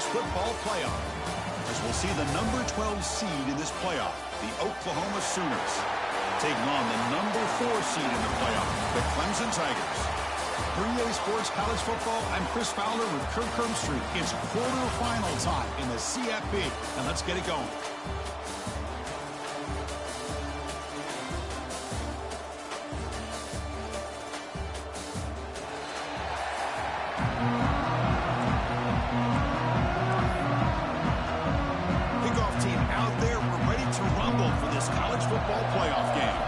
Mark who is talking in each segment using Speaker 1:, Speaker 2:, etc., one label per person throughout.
Speaker 1: football playoff, as we'll see the number 12 seed in this playoff, the Oklahoma Sooners, taking on the number 4 seed in the playoff, the Clemson Tigers. For EA Sports College Football, I'm Chris Fowler with Kirk Herbstreit. It's quarterfinal time in the CFP, and let's get it going. Kickoff team out there. We're ready to rumble for this college football playoff game.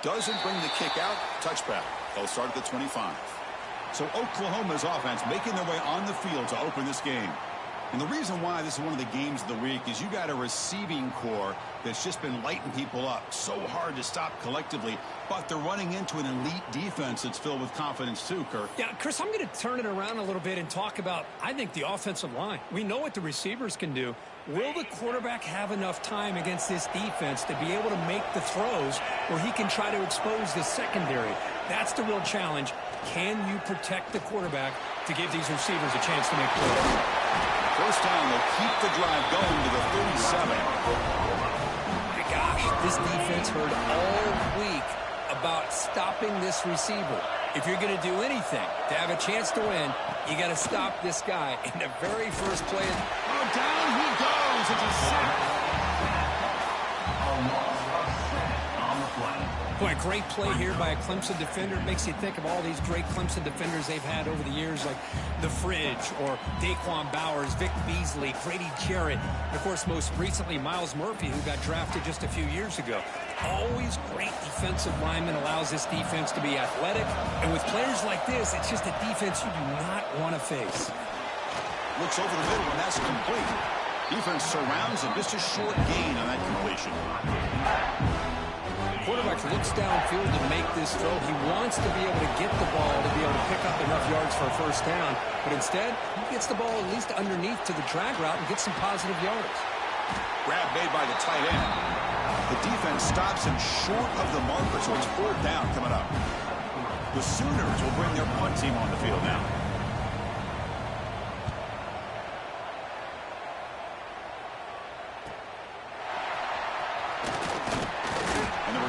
Speaker 1: Doesn't bring the kick out. Touchback. They'll start at the 25. So Oklahoma's offense making their way on the field to open this game. And the reason why this is one of the games of the week is you got a receiving core that's just been lighting people up. So hard to stop collectively, but they're running into an elite defense that's filled with confidence too, Kirk.
Speaker 2: Yeah, Chris, I'm going to turn it around a little bit and talk about, I think, the offensive line. We know what the receivers can do. Will the quarterback have enough time against this defense to be able to make the throws where he can try to expose the secondary? That's the real challenge. Can you protect the quarterback to give these receivers a chance to make plays?
Speaker 1: First down, they'll keep the drive going to the 37.
Speaker 2: My gosh, this defense heard all week about stopping this receiver. If you're going to do anything to have a chance to win, you got to stop this guy. In the very first play.
Speaker 1: Oh, down he goes. It's a sack.
Speaker 2: Boy, a great play here by a Clemson defender. It makes you think of all these great Clemson defenders they've had over the years, like The Fridge or Daquan Bowers, Vic Beasley, Grady Jarrett, and, of course, most recently, Miles Murphy, who got drafted just a few years ago. Always great defensive lineman, allows this defense to be athletic. And with players like this, it's just a defense you do not want to face.
Speaker 1: Looks over the middle, and that's complete. Defense surrounds him. Just a short gain on that completion.
Speaker 2: Quarterback looks downfield to make this throw. He wants to be able to get the ball to be able to pick up enough yards for a first down. But instead, he gets the ball at least underneath to the drag route and gets some positive yards.
Speaker 1: Grab made by the tight end. The defense stops him short of the marker, so it's 4th down coming up. The Sooners will bring their punt team on the field now.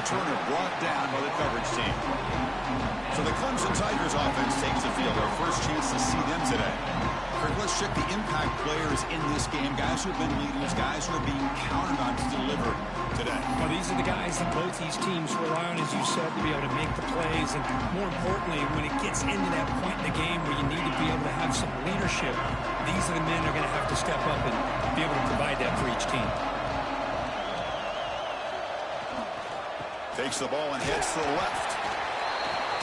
Speaker 1: Returner brought down by the coverage team. So the Clemson Tigers offense takes the field. Our first chance to see them today. Kirk, let's check the impact players in this game. Guys who have been leaders, guys who are being counted on to deliver today.
Speaker 2: Well, these are the guys that both these teams rely on, as you said, to be able to make the plays. And more importantly, when it gets into that point in the game where you need to be able to have some leadership, these are the men that are going to have to step up and be able to provide that for each team.
Speaker 1: Takes the ball and heads to the left.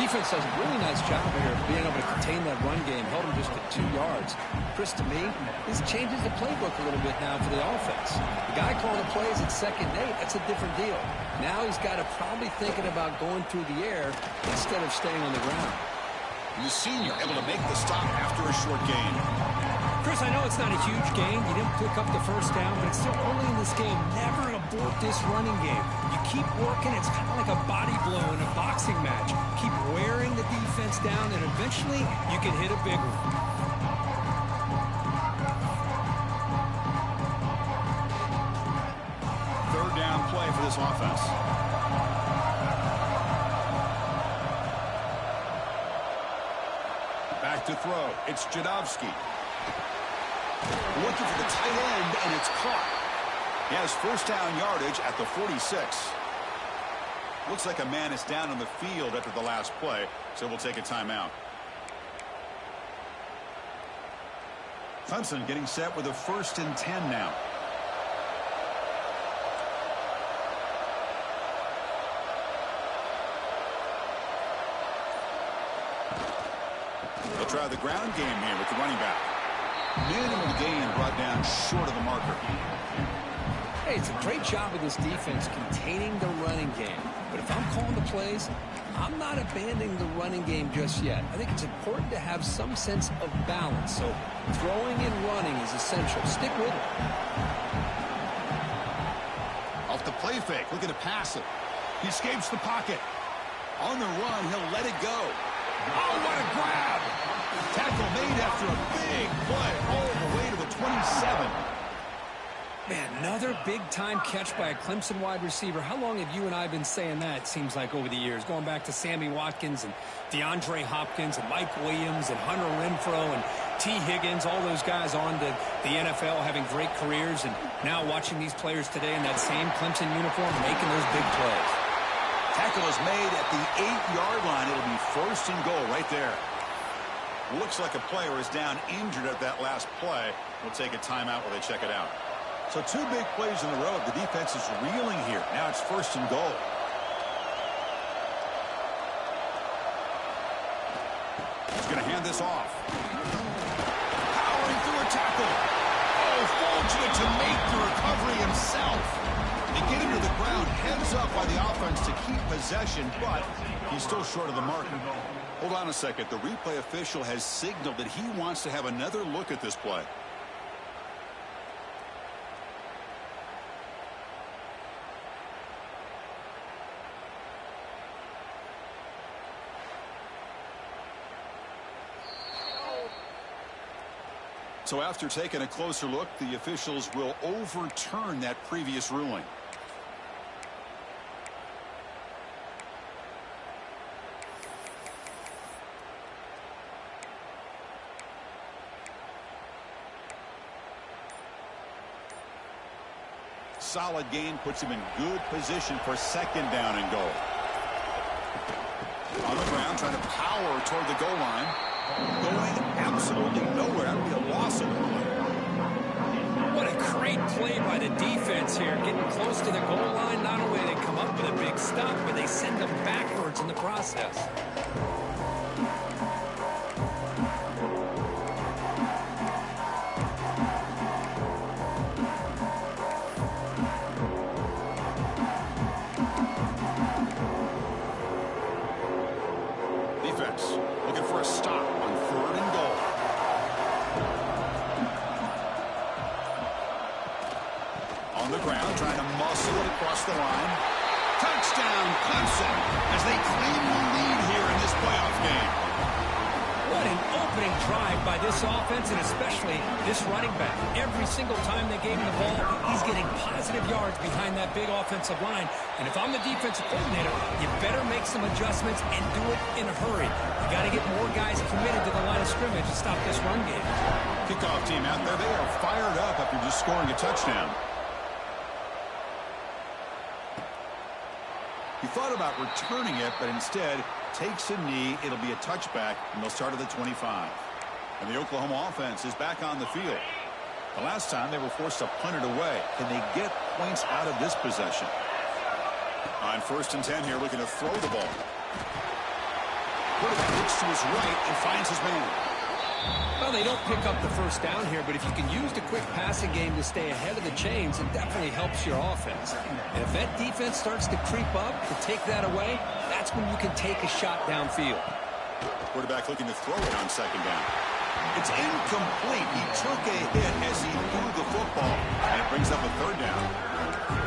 Speaker 2: Defense does a really nice job here of being able to contain that run game. Held him just at 2 yards. Chris, to me, this changes the playbook a little bit now for the offense. The guy calling the plays at 2nd and 8, that's a different deal. Now he's got to probably thinking about going through the air instead of staying on the ground.
Speaker 1: The senior able to make the stop after a short gain.
Speaker 2: Chris, I know it's not a huge gain. You didn't pick up the first down, but it's still early in this game. Never abort this running game. You keep working. It's kind of like a body blow in a boxing match. Keep wearing the defense down, and eventually you can hit a big one.
Speaker 1: Third down play for this offense. Back to throw. It's Jadovsky. Looking for the tight end, and it's caught. He has first down yardage at the 46. Looks like a man is down on the field after the last play, so we'll take a timeout. Clemson getting set with a 1st and 10 now. They'll try the ground game here with the running back. Minimal gain brought down short of the marker.
Speaker 2: Hey, it's a great job of this defense containing the running game. But if I'm calling the plays, I'm not abandoning the running game just yet. I think it's important to have some sense of balance. So throwing and running is essential. Stick with it.
Speaker 1: Off the play fake, looking to pass it. He escapes the pocket. On the run, he'll let it go. Oh, what made after a big play all the way to the 27.
Speaker 2: Man, another big-time catch by a Clemson wide receiver. How long have you and I been saying that, it seems like, over the years? Going back to Sammy Watkins and DeAndre Hopkins and Mike Williams and Hunter Renfrow and T. Higgins, all those guys on to the NFL having great careers, and now watching these players today in that same Clemson uniform making those big plays.
Speaker 1: Tackle is made at the 8-yard line. It'll be first and goal right there. Looks like a player is down injured at that last play. We'll take a timeout while they check it out. So 2 big plays in a row. The defense is reeling here. Now it's first and goal. He's going to hand this off. Powering through a tackle. Oh, fortunate to make the recovery himself. They get him to the ground, heads up by the offense to keep possession, but he's still short of the mark. Hold on a second. The replay official has signaled that he wants to have another look at this play. So after taking a closer look, the officials will overturn that previous ruling. Solid gain puts him in good position for second down and goal. On the ground, trying to power toward the goal line. Going absolutely nowhere. That would be a loss of one.
Speaker 2: What a great play by the defense here. Getting close to the goal line. Not only do they come up with a big stop, but they send them backwards in the process.
Speaker 1: Looking for a stop on 3rd and goal. On the ground, trying to muscle it across the line. Touchdown, Clemson, as they claim the lead here in this playoff game.
Speaker 2: What an opening drive by this offense, and especially this running back. Every single time they gave him the ball, he's getting positive yards behind that big offensive line. And if I'm the defensive coordinator, you better make some adjustments and do it in a hurry. You got to get more guys committed to the line of scrimmage to stop this run game.
Speaker 1: Kickoff team out there, they are fired up after just scoring a touchdown. He thought about returning it, but instead takes a knee. It'll be a touchback, and they'll start at the 25. And the Oklahoma offense is back on the field. The last time they were forced to punt it away. Can they get points out of this possession? On 1st and 10 here, looking to throw the ball. Quarterback looks to his right and finds his man.
Speaker 2: Well, they don't pick up the first down here, but if you can use the quick passing game to stay ahead of the chains, it definitely helps your offense. And if that defense starts to creep up to take that away, that's when you can take a shot downfield.
Speaker 1: Quarterback looking to throw it on 2nd down. It's incomplete. He took a hit as he threw the football, and it brings up a 3rd down.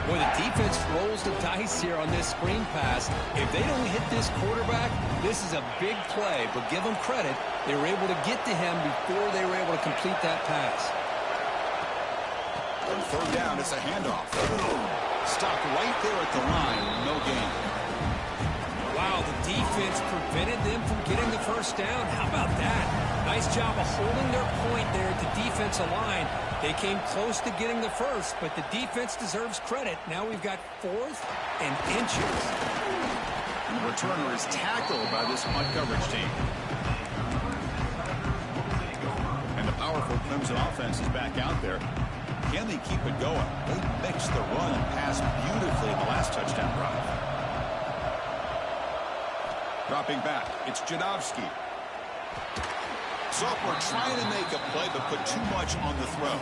Speaker 2: Boy, the defense rolls the dice here on this screen pass. If they don't hit this quarterback, this is a big play. But give them credit. They were able to get to him before they were able to complete that pass.
Speaker 1: On 3rd down, it's a handoff. Stopped right there at the line. No gain.
Speaker 2: Wow, the defense prevented them from getting the first down. How about that? Nice job of holding their point there at the defensive line. They came close to getting the first, but the defense deserves credit. Now we've got 4th and inches.
Speaker 1: The returner is tackled by this punt coverage team. And the powerful Clemson offense is back out there. Can they keep it going? They mixed the run and pass beautifully in the last touchdown drive. Dropping back, it's Jadowski. Sophomore trying to make a play, but put too much on the throw.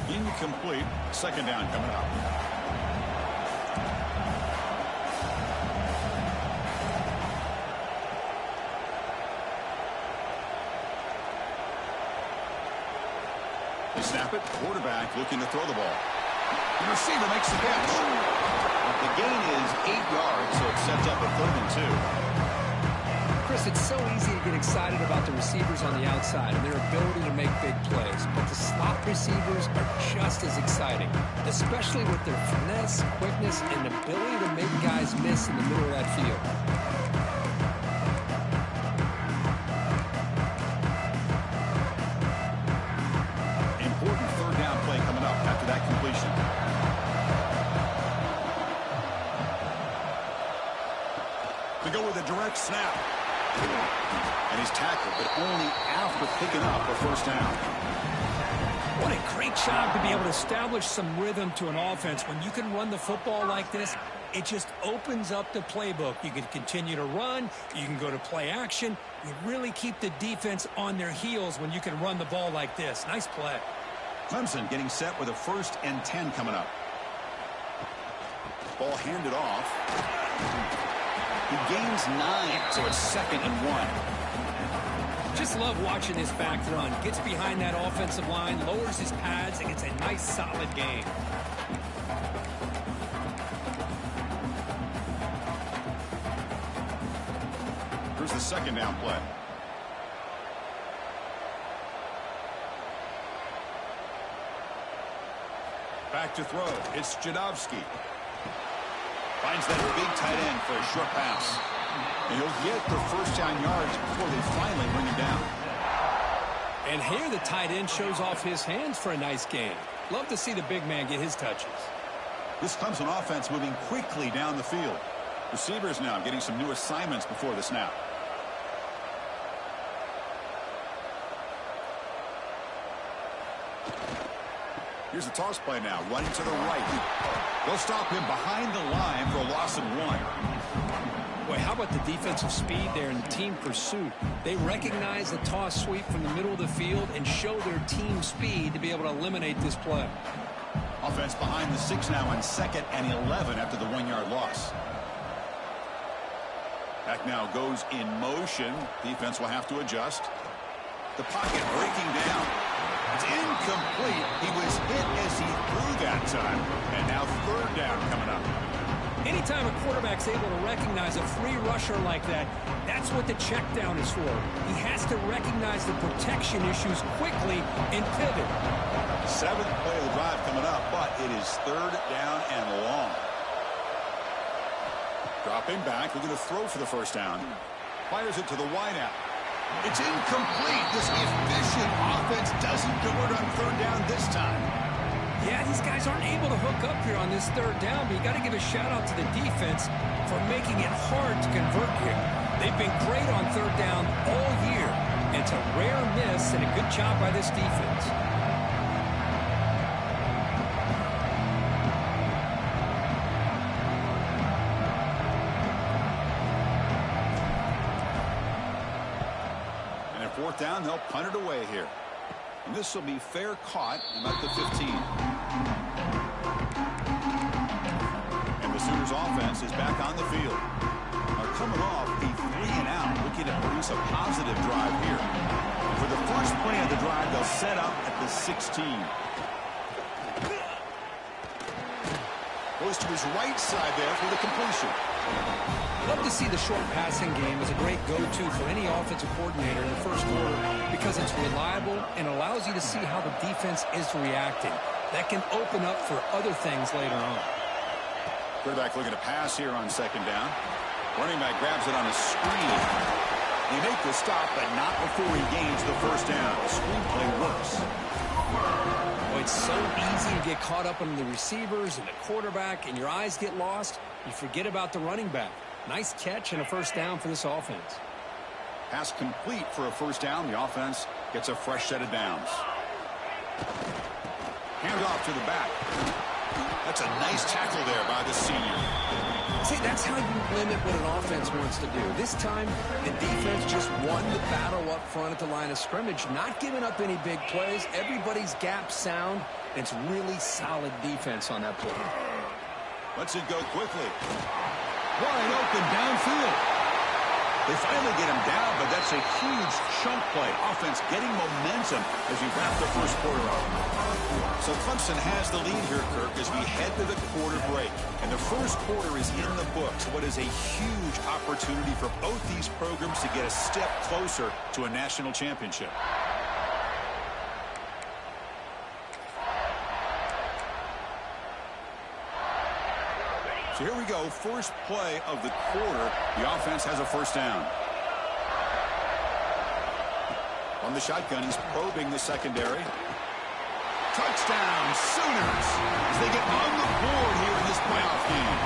Speaker 1: Incomplete. 2nd down coming up. They snap it. Quarterback looking to throw the ball. The receiver makes the catch. The gain is 8 yards, so it sets up a 3rd and 2.
Speaker 2: Chris, it's so easy to get excited about the receivers on the outside and their ability to make big plays, but the slot receivers are just as exciting, especially with their finesse, quickness, and ability to make guys miss in the middle of that field.
Speaker 1: Important 3rd down play coming up after that completion. To go with a direct snap. And he's tackled, but only after picking up a 1st down.
Speaker 2: What a great job to be able to establish some rhythm to an offense. When you can run the football like this, it just opens up the playbook. You can continue to run. You can go to play action. You really keep the defense on their heels when you can run the ball like this. Nice play.
Speaker 1: Clemson getting set with a 1st and 10 coming up. Ball handed off. He gains 9, so it's 2nd and 1.
Speaker 2: Just love watching this back run. Gets behind that offensive line, lowers his pads, and gets a nice, solid gain.
Speaker 1: Here's the 2nd down play. Back to throw. It's Jadovsky. Finds that big tight end for a short pass. And he'll get the 1st down yards before they finally bring him down.
Speaker 2: And here the tight end shows off his hands for a nice gain. Love to see the big man get his touches.
Speaker 1: This Clemson offense moving quickly down the field. Receivers now getting some new assignments before the snap. Here's the toss play now, running to the right. They'll stop him behind the line for a loss of 1.
Speaker 2: Boy, how about the defensive speed there and the team pursuit? They recognize the toss sweep from the middle of the field and show their team speed to be able to eliminate this play.
Speaker 1: Offense behind the 6 now on 2nd and 11 after the 1-yard loss. Back now goes in motion. Defense will have to adjust. The pocket breaking down. It's incomplete. He was hit as he threw that time. And now 3rd down coming up.
Speaker 2: Anytime a quarterback's able to recognize a free rusher like that, that's what the check down is for. He has to recognize the protection issues quickly and pivot.
Speaker 1: 7th play of the drive coming up, but it is 3rd down and long. Dropping back, looking to throw for the 1st down. Fires it to the wideout. It's incomplete. This efficient offense doesn't convert on 3rd down this time.
Speaker 2: Yeah, these guys aren't able to hook up here on this 3rd down, but you got to give a shout out to the defense for making it hard to convert here. They've been great on 3rd down all year. It's a rare miss and a good job by this defense.
Speaker 1: And at 4th down, they'll punt it away here. And this will be fair caught about the 15. And the Sooners offense is back on the field. Now coming off a 3-and-out, looking to produce a positive drive here. And for the first play of the drive, they'll set up at the 16. Goes to his right side there for the completion.
Speaker 2: Love to see the short passing game as a great go-to for any offensive coordinator in the first quarter because it's reliable and allows you to see how the defense is reacting. That can open up for other things later on.
Speaker 1: Quarterback looking to pass here on 2nd down. Running back grabs it on a screen. They make the stop, but not before he gains the 1st down. The screen play works.
Speaker 2: Well, it's so easy to get caught up on the receivers and the quarterback, and your eyes get lost. You forget about the running back. Nice catch and a 1st down for this offense.
Speaker 1: Pass complete for a 1st down. The offense gets a fresh set of downs. Hand off to the back. That's a nice tackle there by the senior.
Speaker 2: See, that's how you limit what an offense wants to do. This time, the defense just won the battle up front at the line of scrimmage, not giving up any big plays. Everybody's gap sound. It's really solid defense on that play.
Speaker 1: Lets it go quickly. Wide open downfield. They finally get him down, but that's a huge chunk play. Offense getting momentum as we wrap the first quarter up. So Clemson has the lead here, Kirk, as we head to the quarter break. And the first quarter is in the books. What is a huge opportunity for both these programs to get a step closer to a national championship. So here we go, first play of the quarter. The offense has a first down. On the shotgun, he's probing the secondary. Touchdown, Sooners, as they get on the board here in this playoff game.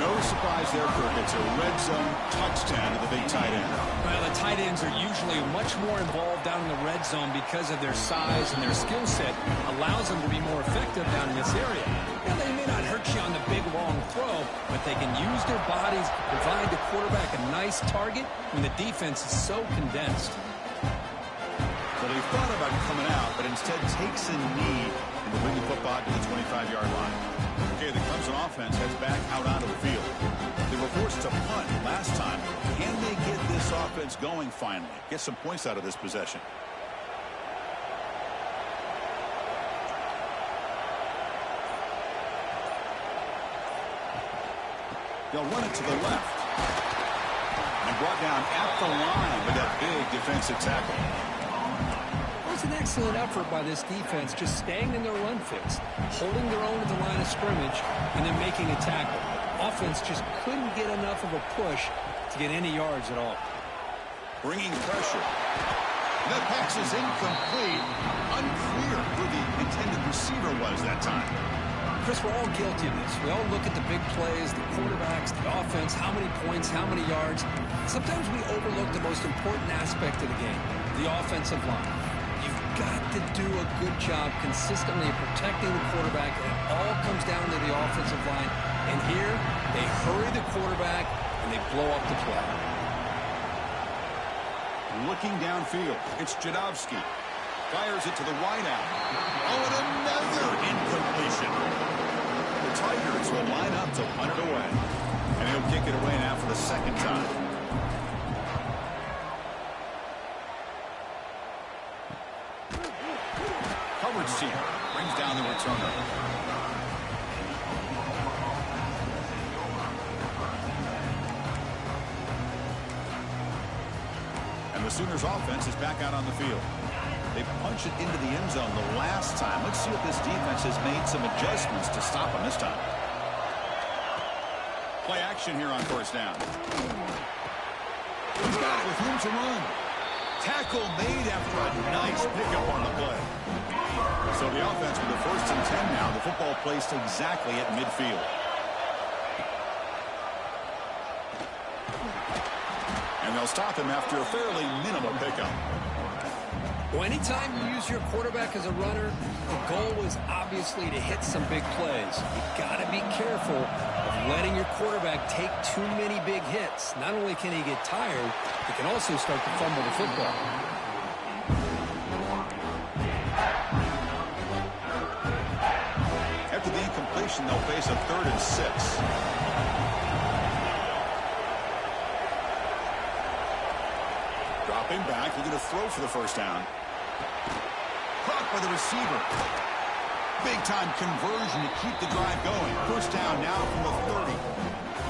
Speaker 1: No surprise there, Kirk. It's a red zone touchdown to the big tight end.
Speaker 2: Well, the tight ends are usually much more involved down in the red zone because of their size and their skill set allows them to be more effective down in this area. Now, they may not hurt you on the big, long throw, but they can use their bodies to provide the quarterback a nice target when the defense is so condensed.
Speaker 1: So they thought about coming out, but instead takes a knee and to bring the football to the 25-yard line. Okay, the Clemson offense heads back out onto the field. They were forced to punt last time. Can they get this offense going finally? Get some points out of this possession. They'll run it to the left. And brought down at the line with that big defensive tackle.
Speaker 2: It was an excellent effort by this defense, just staying in their run fix, holding their own at the line of scrimmage, and then making a tackle. Offense just couldn't get enough of a push to get any yards at all.
Speaker 1: Bringing pressure. That pass is incomplete. Unclear who the intended receiver was that time.
Speaker 2: Chris, we're all guilty of this. We all look at the big plays, the quarterbacks, the offense, how many points, how many yards. Sometimes we overlook the most important aspect of the game, the offensive line. You've got to do a good job consistently protecting the quarterback, and it all comes down to the offensive line. And here, they hurry the quarterback, and they blow up the play.
Speaker 1: Looking downfield, it's Jadowski. Fires it to the wideout. Oh, and another incompletion. The Tigers will line up to punt it away. And he'll kick it away now for the second time. Coverage team brings down the returner. And the Sooners offense is back out on the field. They punched it into the end zone the last time. Let's see if this defense has made some adjustments to stop them this time. Play action here on first down. He's got it with room to run. Tackle made after a nice pickup on the play. So the offense with the first and 10 now. The football placed exactly at midfield. And they'll stop him after a fairly minimal pickup.
Speaker 2: Well, anytime you use your quarterback as a runner, the goal was obviously to hit some big plays. You've got to be careful of letting your quarterback take too many big hits. Not only can he get tired, he can also start to fumble the football.
Speaker 1: After the incompletion, they'll face a 3rd and 6. Dropping back, looking to throw for the first down. Caught by the receiver. Big-time conversion to keep the drive going. First down now from the 30.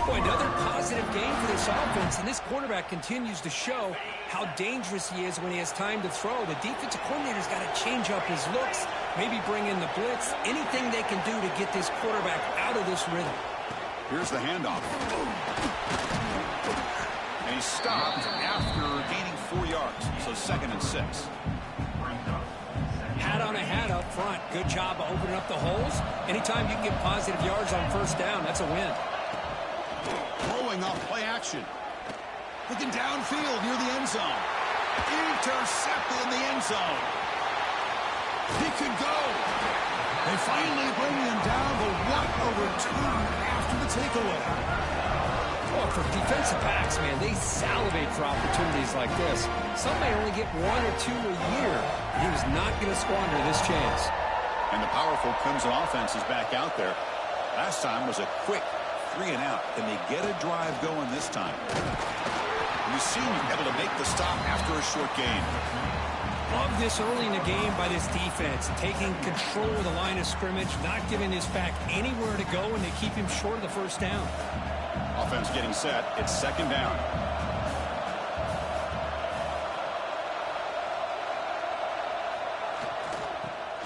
Speaker 2: Boy, another positive game for this offense, and this quarterback continues to show how dangerous he is when he has time to throw. The defensive coordinator's got to change up his looks, maybe bring in the blitz, anything they can do to get this quarterback out of this rhythm.
Speaker 1: Here's the handoff. And he's stopped after gaining 4 yards, so 2nd and 6.
Speaker 2: Hat on a hat up front. Good job of opening up the holes. Anytime you can get positive yards on first down, that's a win.
Speaker 1: Throwing off play action. Looking downfield near the end zone. Intercepted in the end zone. He could go. They finally bring him down, but what a return after the takeaway.
Speaker 2: Well, for defensive backs, man, they salivate for opportunities like this. Some may only get 1 or 2 a year. He was not going to squander this chance.
Speaker 1: And the powerful Clemson offense is back out there. Last time was a quick 3 and out. Can they get a drive going this time? And you see him able to make the stop after a short gain.
Speaker 2: Love this early in the game by this defense, taking control of the line of scrimmage, not giving his back anywhere to go, and they keep him short of the first down.
Speaker 1: Offense getting set. It's 2nd down.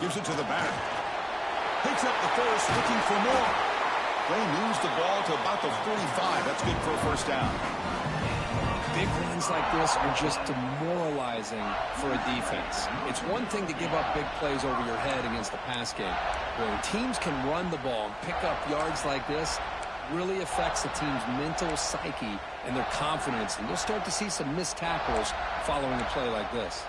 Speaker 1: Gives it to the back. Picks up the first, looking for more. They moves the ball to about the 45. That's good for a first down.
Speaker 2: Big runs like this are just demoralizing for a defense. It's one thing to give up big plays over your head against the pass game. When teams can run the ball and pick up yards like this, it really affects the team's mental psyche and their confidence. And you'll start to see some missed tackles following a play like this.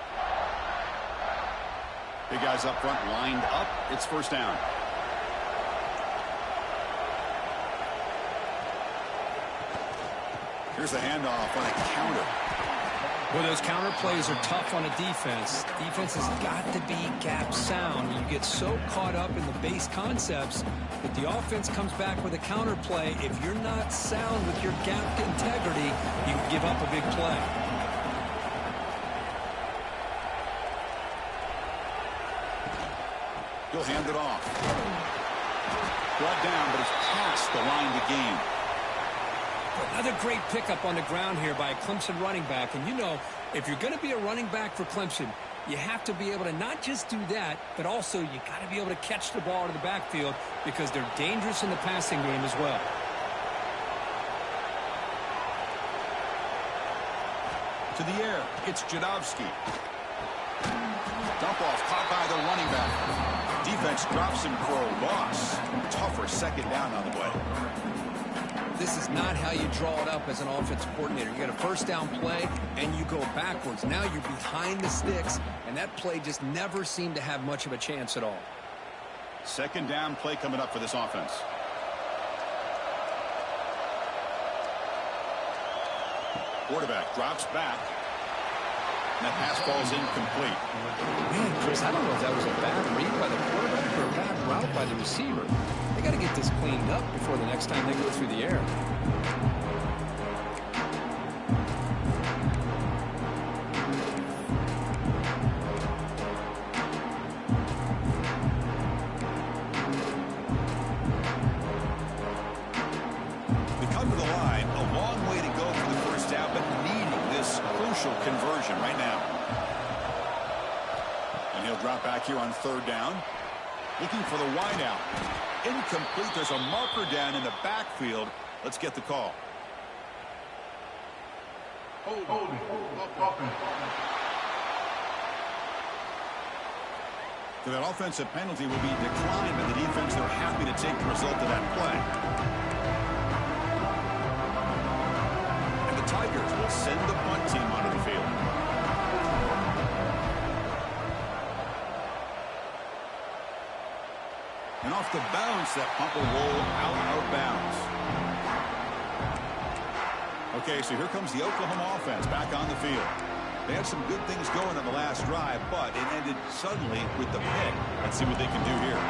Speaker 1: Big guys up front lined up. It's first down. Here's the handoff on a counter.
Speaker 2: Well, those counter plays are tough on a defense. Defense has got to be gap sound. You get so caught up in the base concepts that the offense comes back with a counter play. If you're not sound with your gap integrity, you can give up a big play.
Speaker 1: He'll hand it off. Brought down, but it's past the line to gain.
Speaker 2: Another great pickup on the ground here by a Clemson running back. And you know, if you're going to be a running back for Clemson, you have to be able to not just do that, but also you got to be able to catch the ball to the backfield because they're dangerous in the passing game as well.
Speaker 1: To the air, it's Jadowski. Dump off caught by the running back. Defense drops him for a loss. Tougher 2nd down on the way.
Speaker 2: This is not how you draw it up as an offensive coordinator. You get a first down play, and you go backwards. Now you're behind the sticks, and that play just never seemed to have much of a chance at all.
Speaker 1: 2nd down play coming up for this offense. Quarterback drops back. And that pass falls incomplete.
Speaker 2: Man, Chris, I don't know if that was a bad read by the quarterback or a bad route by the receiver. They got to get this cleaned up before the next time they go through the air.
Speaker 1: They come to the line, a long way to go for the first down, but needing this crucial conversion right now. And he'll drop back here on 3rd down. Looking for the wideout. Incomplete. There's a marker down in the backfield. Let's get the call. So that offensive penalty will be declined by the defense. They're happy to take the result of that play. And the Tigers will send the punt team onto the field. And off the bounce, that punt will roll out of bounds. Okay, so here comes the Oklahoma offense back on the field. They had some good things going on the last drive, but it ended suddenly with the pick. Let's see what they can do here.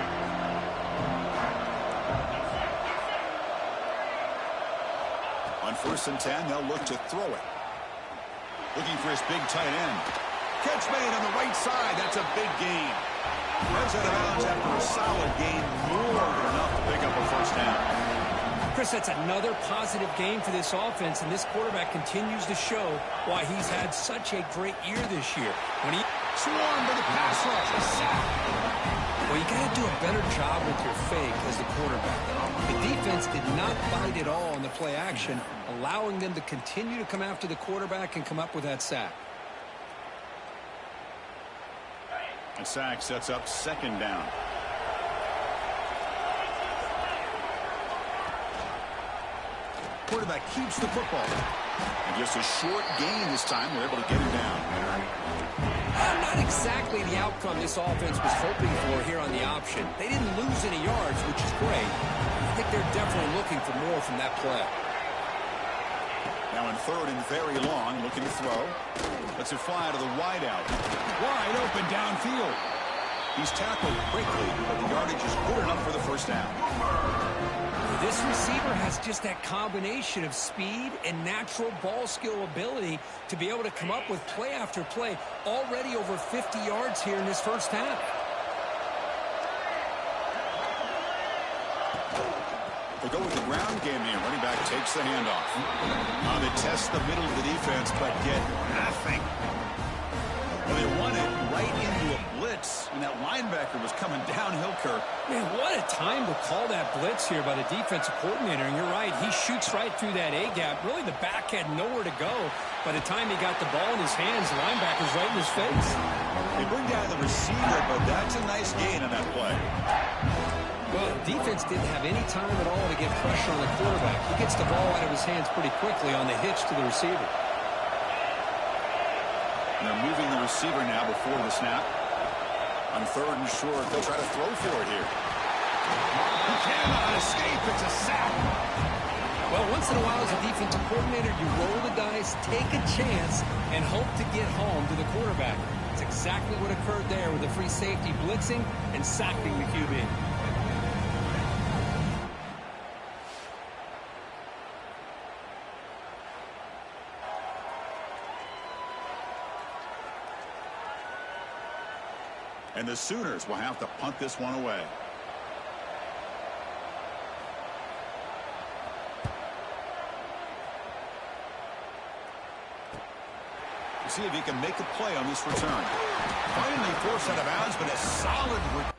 Speaker 1: On 1st and 10, they'll look to throw it. Looking for his big tight end. Catch made on the right side. That's a big gain. Runs out of bounds after a solid gain, more than enough to pick up a first down.
Speaker 2: Chris, that's another positive game for this offense, and this quarterback continues to show why he's had such a great year this year. When he
Speaker 1: swarmed to the pass rush, a sack.
Speaker 2: Well, you got to do a better job with your fake as the quarterback. The defense did not bite at all on the play action, allowing them to continue to come after the quarterback and come up with that sack.
Speaker 1: A sack sets up 2nd down. Quarterback keeps the football. And just a short gain this time. They're able to get him down.
Speaker 2: Not exactly the outcome this offense was hoping for here on the option. They didn't lose any yards, which is great. I think they're definitely looking for more from that play.
Speaker 1: Now in 3rd and very long, looking to throw. Lets it fly to the wideout. Wide open downfield. He's tackled quickly, but the yardage is good enough for the first down.
Speaker 2: This receiver has just that combination of speed and natural ball skill ability to be able to come up with play after play, already over 50 yards here in this first half.
Speaker 1: They go with the ground game here. Running back takes the handoff. They test the middle of the defense, but get nothing. Well, they won it right into a blitz, and that linebacker was coming downhill, Kirk.
Speaker 2: Man, what a time to call that blitz here by the defensive coordinator. And you're right, he shoots right through that A-gap. Really, the back had nowhere to go. By the time he got the ball in his hands, the linebacker's right in his face.
Speaker 1: They bring down the receiver, but that's a nice gain on that play.
Speaker 2: Well, the defense didn't have any time at all to get pressure on the quarterback. He gets the ball out of his hands pretty quickly on the hitch to the receiver.
Speaker 1: And they're moving the receiver now before the snap. On 3rd and short, they'll try to throw for it here. He cannot escape. It's a sack.
Speaker 2: Well, once in a while as a defensive coordinator, you roll the dice, take a chance, and hope to get home to the quarterback. It's exactly what occurred there with the free safety blitzing and sacking the QB.
Speaker 1: And the Sooners will have to punt this one away. See if he can make a play on this return. Finally forced out of bounds, but a solid return.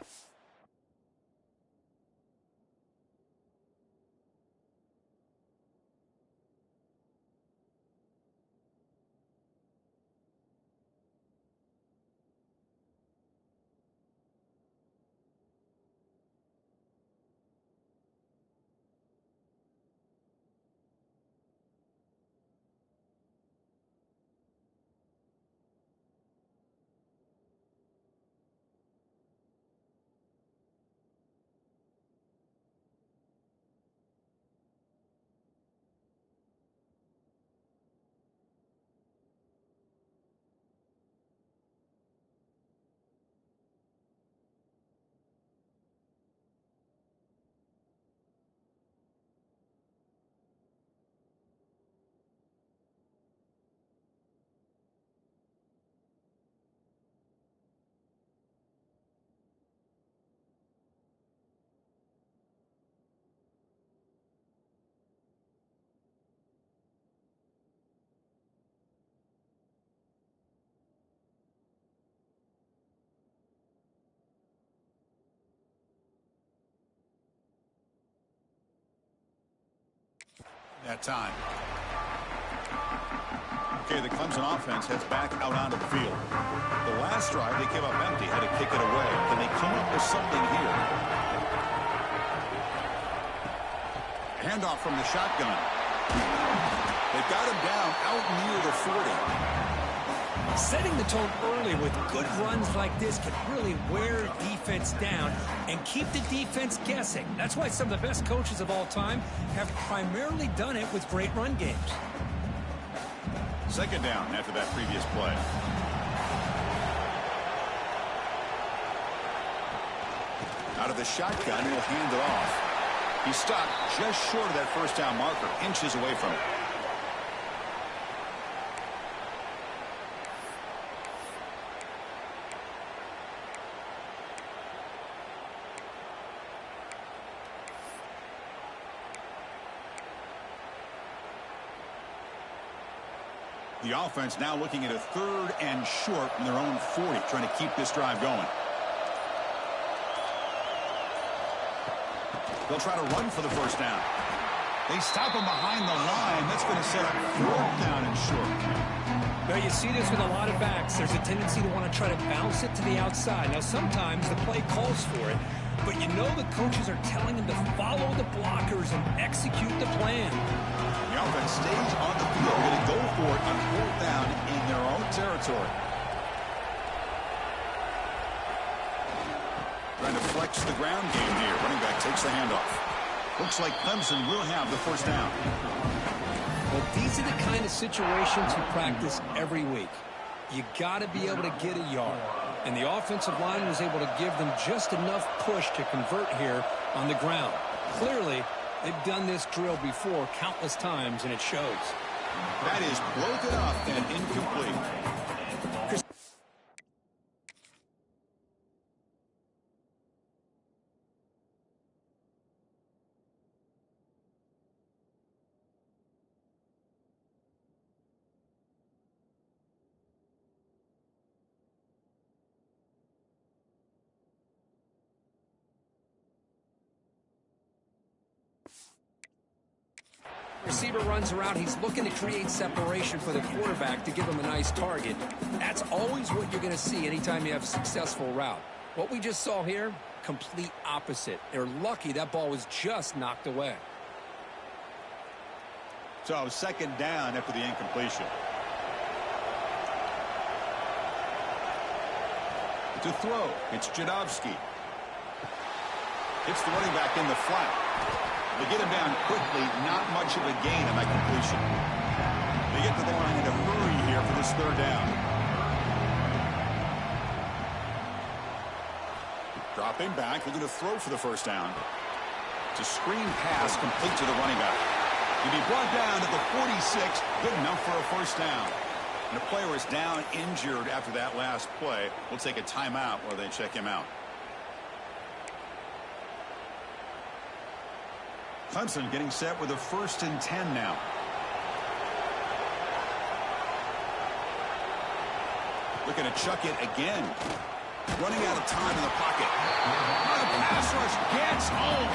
Speaker 1: That time. Okay, the Clemson offense heads back out onto the field. The last drive, they came up empty, had to kick it away. Can they come up with something here? Handoff from the shotgun. They've got him down out near the 40.
Speaker 2: Setting the tone early with good runs like this can really wear defense down and keep the defense guessing. That's why some of the best coaches of all time have primarily done it with great run games.
Speaker 1: 2nd down after that previous play. Out of the shotgun, he'll hand it off. He stopped just short of that 1st down marker, inches away from it. The offense now looking at a 3rd and short from their own 40, trying to keep this drive going. They'll try to run for the 1st down. They stop him behind the line. That's going to set up 4th down and short.
Speaker 2: Well, you see this with a lot of backs. There's a tendency to want to try to bounce it to the outside. Now, sometimes the play calls for it, but you know the coaches are telling them to follow the blockers and execute the plan.
Speaker 1: The offense stays on the field. They're going to go for it on 4th down in their own territory. Trying to flex the ground game here. Running back takes the handoff. Looks like Clemson will have the 1st down.
Speaker 2: Well, these are the kind of situations you practice every week. You got to be able to get a yard. And the offensive line was able to give them just enough push to convert here on the ground. Clearly, They've done this drill before countless times, and it shows.
Speaker 1: That is broken up and incomplete.
Speaker 2: Receiver runs around. He's looking to create separation for the quarterback to give him a nice target. That's always what you're going to see anytime you have a successful route. What we just saw here, complete opposite. They're lucky that ball was just knocked away.
Speaker 1: So second down after the incompletion. To throw, it's Jadovsky. Hits the running back in the flat. They get him down quickly, not much of a gain on that completion. They get to the line in a hurry here for this third down. Dropping back, looking to throw for the first down. It's a screen pass complete to the running back. He'll be brought down at the 46, good enough for a first down. And a player is down injured after that last play. We'll take a timeout while they check him out. Clemson getting set with a 1st and 10 now. Looking to chuck it again. Running out of time in the pocket. The pass rush gets home.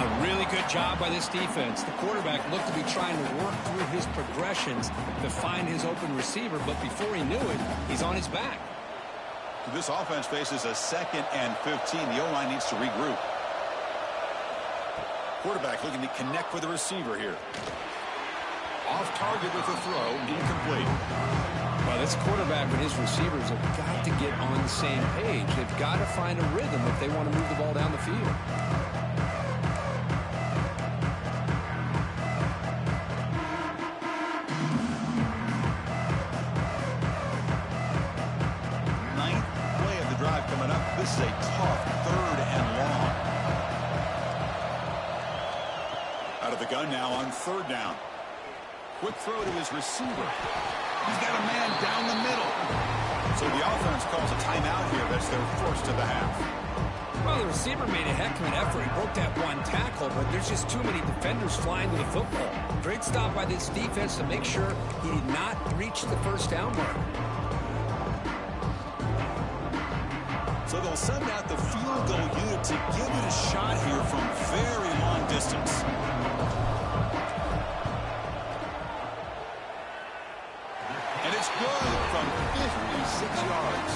Speaker 2: A really good job by this defense. The quarterback looked to be trying to work through his progressions to find his open receiver, but before he knew it, he's on his back.
Speaker 1: This offense faces a 2nd and 15. The O-line needs to regroup. Quarterback looking to connect with the receiver here. Off target with the throw, incomplete.
Speaker 2: Well, this quarterback and his receivers have got to get on the same page. They've got to find a rhythm if they want to move the ball down the field.
Speaker 1: Ninth play of the drive coming up. This is a tough 3rd and long. Out of the gun now on 3rd down. Quick throw to his receiver. He's got a man down the middle. So the offense calls a timeout here. That's their first of the half.
Speaker 2: Well, the receiver made a heck of an effort. He broke that one tackle, but there's just too many defenders flying to the football. Great stop by this defense to make sure he did not reach the first down mark.
Speaker 1: So they'll send out the field goal unit to give it a shot here from very long distance. And it's good from 56 yards.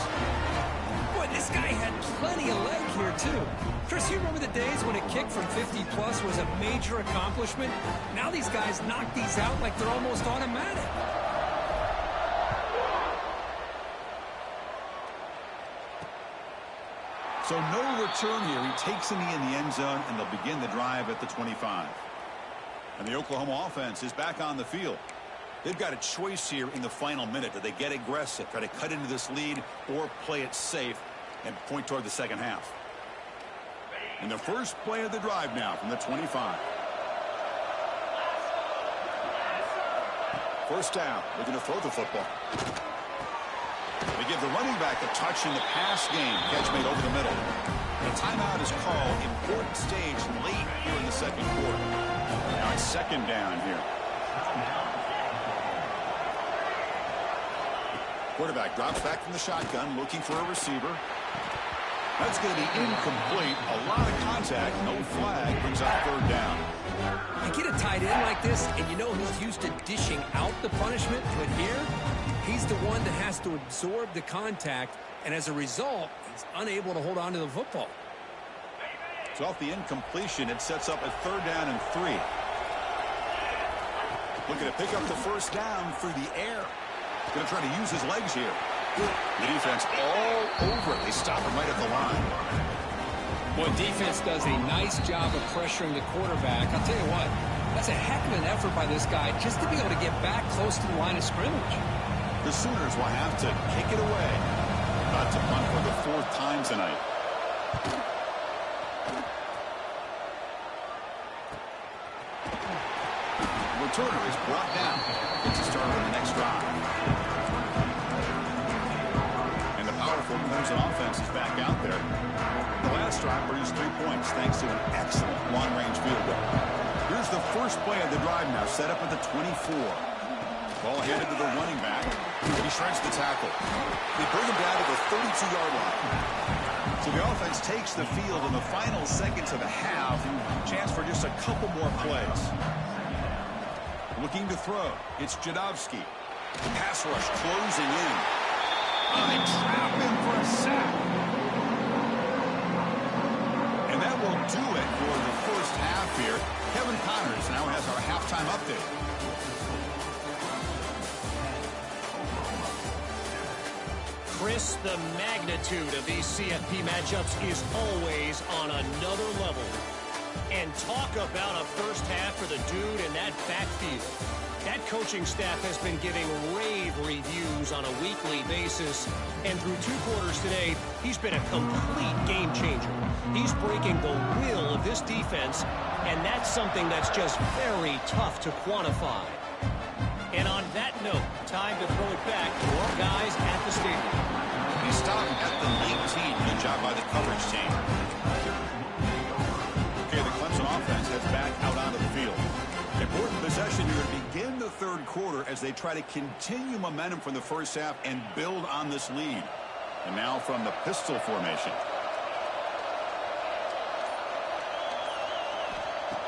Speaker 2: Boy, this guy had plenty of leg here, too. Chris, you remember the days when a kick from 50-plus was a major accomplishment? Now these guys knock these out like they're almost automatic.
Speaker 1: So no return here. He takes a knee in the end zone, and they'll begin the drive at the 25. And the Oklahoma offense is back on the field. They've got a choice here in the final minute. Do they get aggressive, try to cut into this lead, or play it safe and point toward the second half? And the first play of the drive now from the 25. First down, looking to throw the football. They give the running back a touch in the pass game. Catch made over the middle. The timeout is called. Important stage late here in the second quarter. Now it's 2nd down here. Quarterback drops back from the shotgun, looking for a receiver. That's going to be incomplete. A lot of contact, no flag, brings up 3rd down.
Speaker 2: You get a tight end like this, and you know he's used to dishing out the punishment, but here, he's the one that has to absorb the contact, and as a result, he's unable to hold on to the football.
Speaker 1: So off the incompletion, it sets up a 3rd down and 3. Looking to pick up the first down through the air. Going to try to use his legs here. The defense all over it. They stop him right at the line.
Speaker 2: Boy, defense does a nice job of pressuring the quarterback. I'll tell you what, that's a heck of an effort by this guy just to be able to get back close to the line of scrimmage.
Speaker 1: The Sooners will have to kick it away. About to punt for the 4th time tonight. returner is brought down. Gets a start on the next drive. And the powerful Clemson offense is back out there. The last drive produced 3 points thanks to an excellent long-range field goal. Here's the first play of the drive now, set up at the 24. Ball handed to the running back. He shreds the tackle. They bring him down to the 32-yard line. So the offense takes the field in the final seconds of the half. Chance for just a couple more plays. Looking to throw. It's Jadovsky. Pass rush closing in. They trap him for a sack. And that will do it for the first half here. Kevin Connors now has our halftime update.
Speaker 3: Chris, the magnitude of these CFP matchups is always on another level. And talk about a first half for the dude in that backfield. That coaching staff has been giving rave reviews on a weekly basis. And through 2 quarters today, he's been a complete game changer. He's breaking the will of this defense, and that's something that's just very tough to quantify. And on that note, time to throw it back to our guys at the stadium.
Speaker 1: He stopped at the 19. Good job by the coverage team. Okay, the Clemson offense heads back out onto the field. Important possession here to begin the third quarter as they try to continue momentum from the first half and build on this lead. And now from the pistol formation.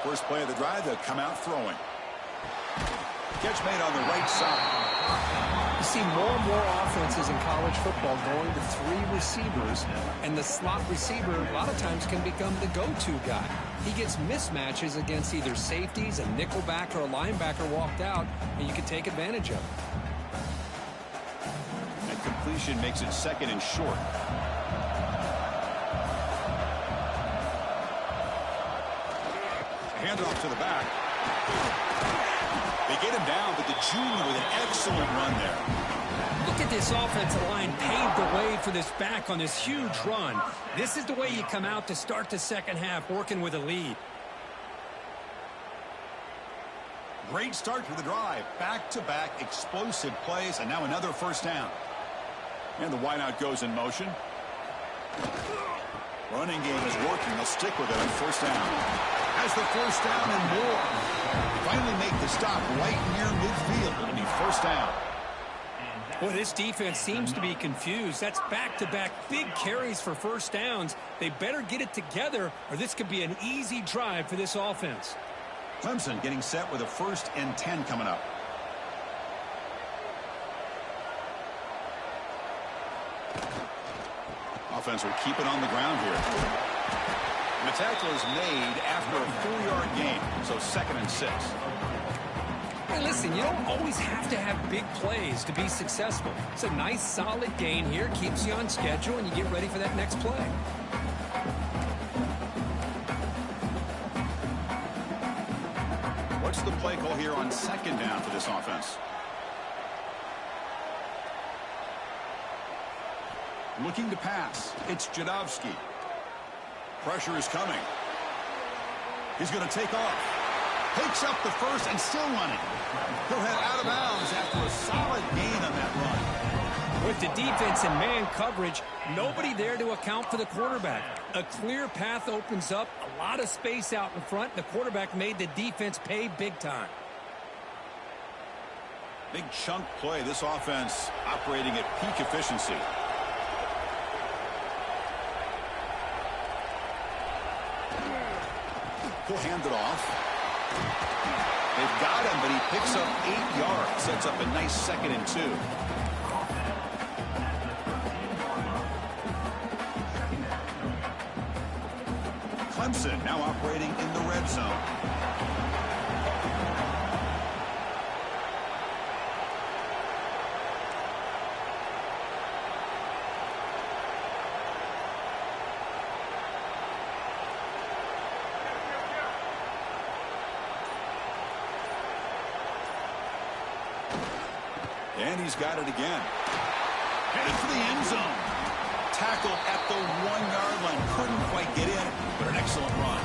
Speaker 1: First play of the drive, they'll come out throwing. Catch made on the right side.
Speaker 2: You see more and more offenses in college football going to 3 receivers, and the slot receiver a lot of times can become the go-to guy. He gets mismatches against either safeties, a nickelback, or a linebacker walked out, and you can take advantage of it.
Speaker 1: That completion makes it 2nd and short. Handoff to the back. They get him down, but the junior with an excellent run there.
Speaker 2: Look at this offensive line paved the way for this back on this huge run. This is the way you come out to start the second half, working with a lead.
Speaker 1: Great start to the drive. Back-to-back explosive plays, and now another first down. And the wideout goes in motion. Running game is working. They'll stick with it on first down. Has the first down and more. Finally make the stop right near midfield. It'll be first down.
Speaker 2: Boy, this defense seems to be confused. That's back-to-back big carries for first downs. They better get it together, or this could be an easy drive for this offense.
Speaker 1: Clemson getting set with a 1st and 10 coming up. Offense will keep it on the ground here. And the tackle is made after a 4-yard gain, so 2nd and 6.
Speaker 2: Hey, listen, you don't always have to have big plays to be successful. It's a nice, solid gain here, keeps you on schedule, and you get ready for that next play.
Speaker 1: What's the play call here on 2nd down for this offense? Looking to pass. It's Jadovsky. Pressure is coming. He's going to take off. Takes up the first and still running. He'll head out of bounds after a solid gain on that run.
Speaker 2: With the defense and man coverage, nobody there to account for the quarterback. A clear path opens up, a lot of space out in front. The quarterback made the defense pay big time.
Speaker 1: Big chunk play. This offense operating at peak efficiency. He'll hand it off. They've got him, but he picks up 8 yards. Sets up a nice 2nd and 2. Clemson now operating in the red zone. And he's got it again. Headed for the end zone. Tackled at the 1-yard line. Couldn't quite get in, but an excellent run.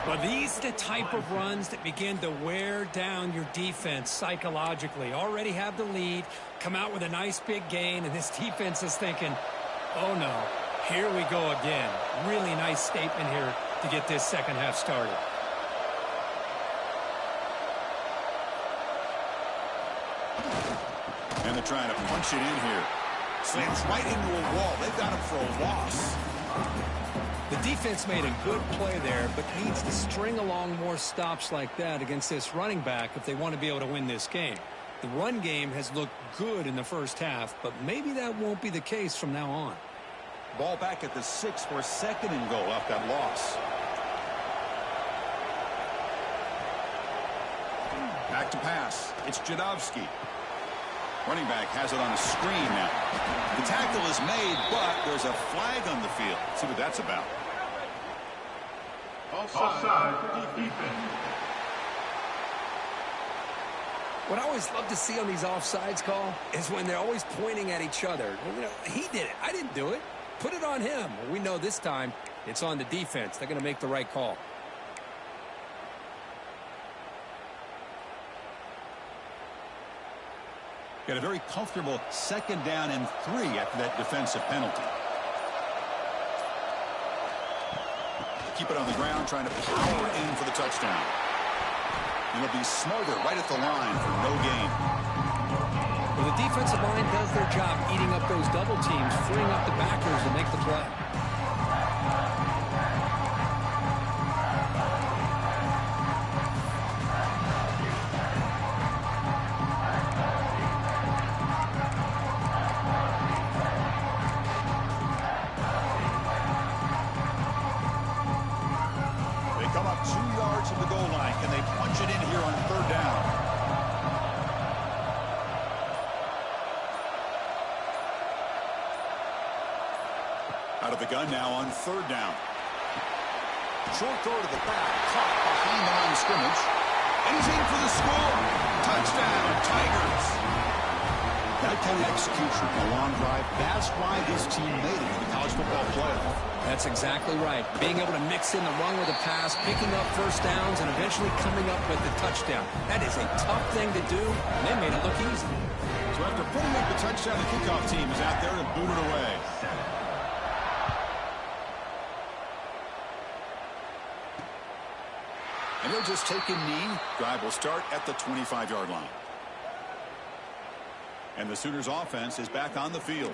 Speaker 2: Well, these are the type of runs that begin to wear down your defense psychologically. Already have the lead, come out with a nice big gain, and this defense is thinking, oh no, here we go again. Really nice statement here to get this second half started.
Speaker 1: And they're trying to punch it in here. Slams right into a wall. They've got him for a loss.
Speaker 2: The defense made a good play there, but needs to string along more stops like that against this running back if they want to be able to win this game. The run game has looked good in the first half, but maybe that won't be the case from now on.
Speaker 1: Ball back at the 6 for 2nd and goal off that loss. Back to pass. It's Jadovsky. Running back has it on a screen now. The tackle is made, but there's a flag on the field. Let's see what that's about.
Speaker 4: Offside defense.
Speaker 2: What I always love to see on these offsides call is when they're always pointing at each other. You know, he did it. I didn't do it. Put it on him. Well, we know this time it's on the defense. They're going to make the right call.
Speaker 1: Got a very comfortable 2nd down and 3 after that defensive penalty. Keep it on the ground, trying to power in for the touchdown. And it'll be smothered right at the line for no gain.
Speaker 2: Well, the defensive line does their job eating up those double teams, freeing up the backers to make the play.
Speaker 1: Come up 2 yards from the goal line. Can they punch it in here on 3rd down? Out of the gun now on 3rd down. Short throw to the back. Caught behind the line of scrimmage. And he's in for the score. Touchdown, Tigers. That kind of execution on a long drive, that's why this team made it to the college football playoff.
Speaker 2: That's exactly right. Being able to mix in the run with the pass, picking up first downs, and eventually coming up with the touchdown. That is a tough thing to do, and they made it look easy.
Speaker 1: So after putting up the touchdown, the kickoff team is out there to boot it away. And they'll just take a knee. Drive will start at the 25-yard line. And the Sooners offense is back on the field.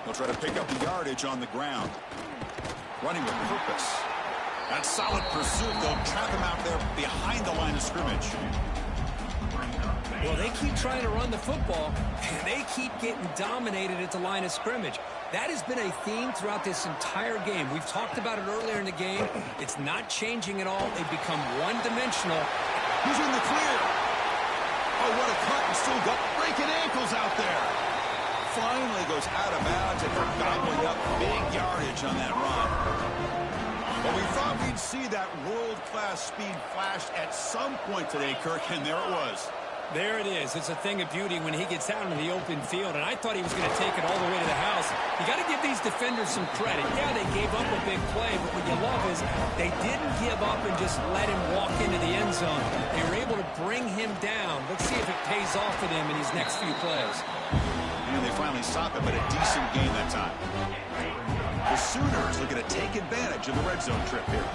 Speaker 1: They'll try to pick up the yardage on the ground. Running with purpose. That solid pursuit. They'll trap him out there behind the line of scrimmage.
Speaker 2: Well, they keep trying to run the football, and they keep getting dominated at the line of scrimmage. That has been a theme throughout this entire game. We've talked about it earlier in the game. It's not changing at all. They've become one-dimensional.
Speaker 1: He's in the clear. Oh, what a cut, and still got breaking ankles out there. Finally goes out of bounds, and they're gobbling up big yardage on that run. Well, we thought we'd see that world-class speed flashed at some point today, Kirk, and there it was.
Speaker 2: There it is. It's a thing of beauty when he gets out into the open field, and I thought he was going to take it all the way to the house. You got to give these defenders some credit. Yeah, they gave up a big play, but what you love is they didn't give up and just let him walk into the end zone. They were able to bring him down. Let's see if it pays off for them in these next few plays.
Speaker 1: And they finally stop him at a decent gain that time. The Sooners looking to take advantage of the red zone trip here.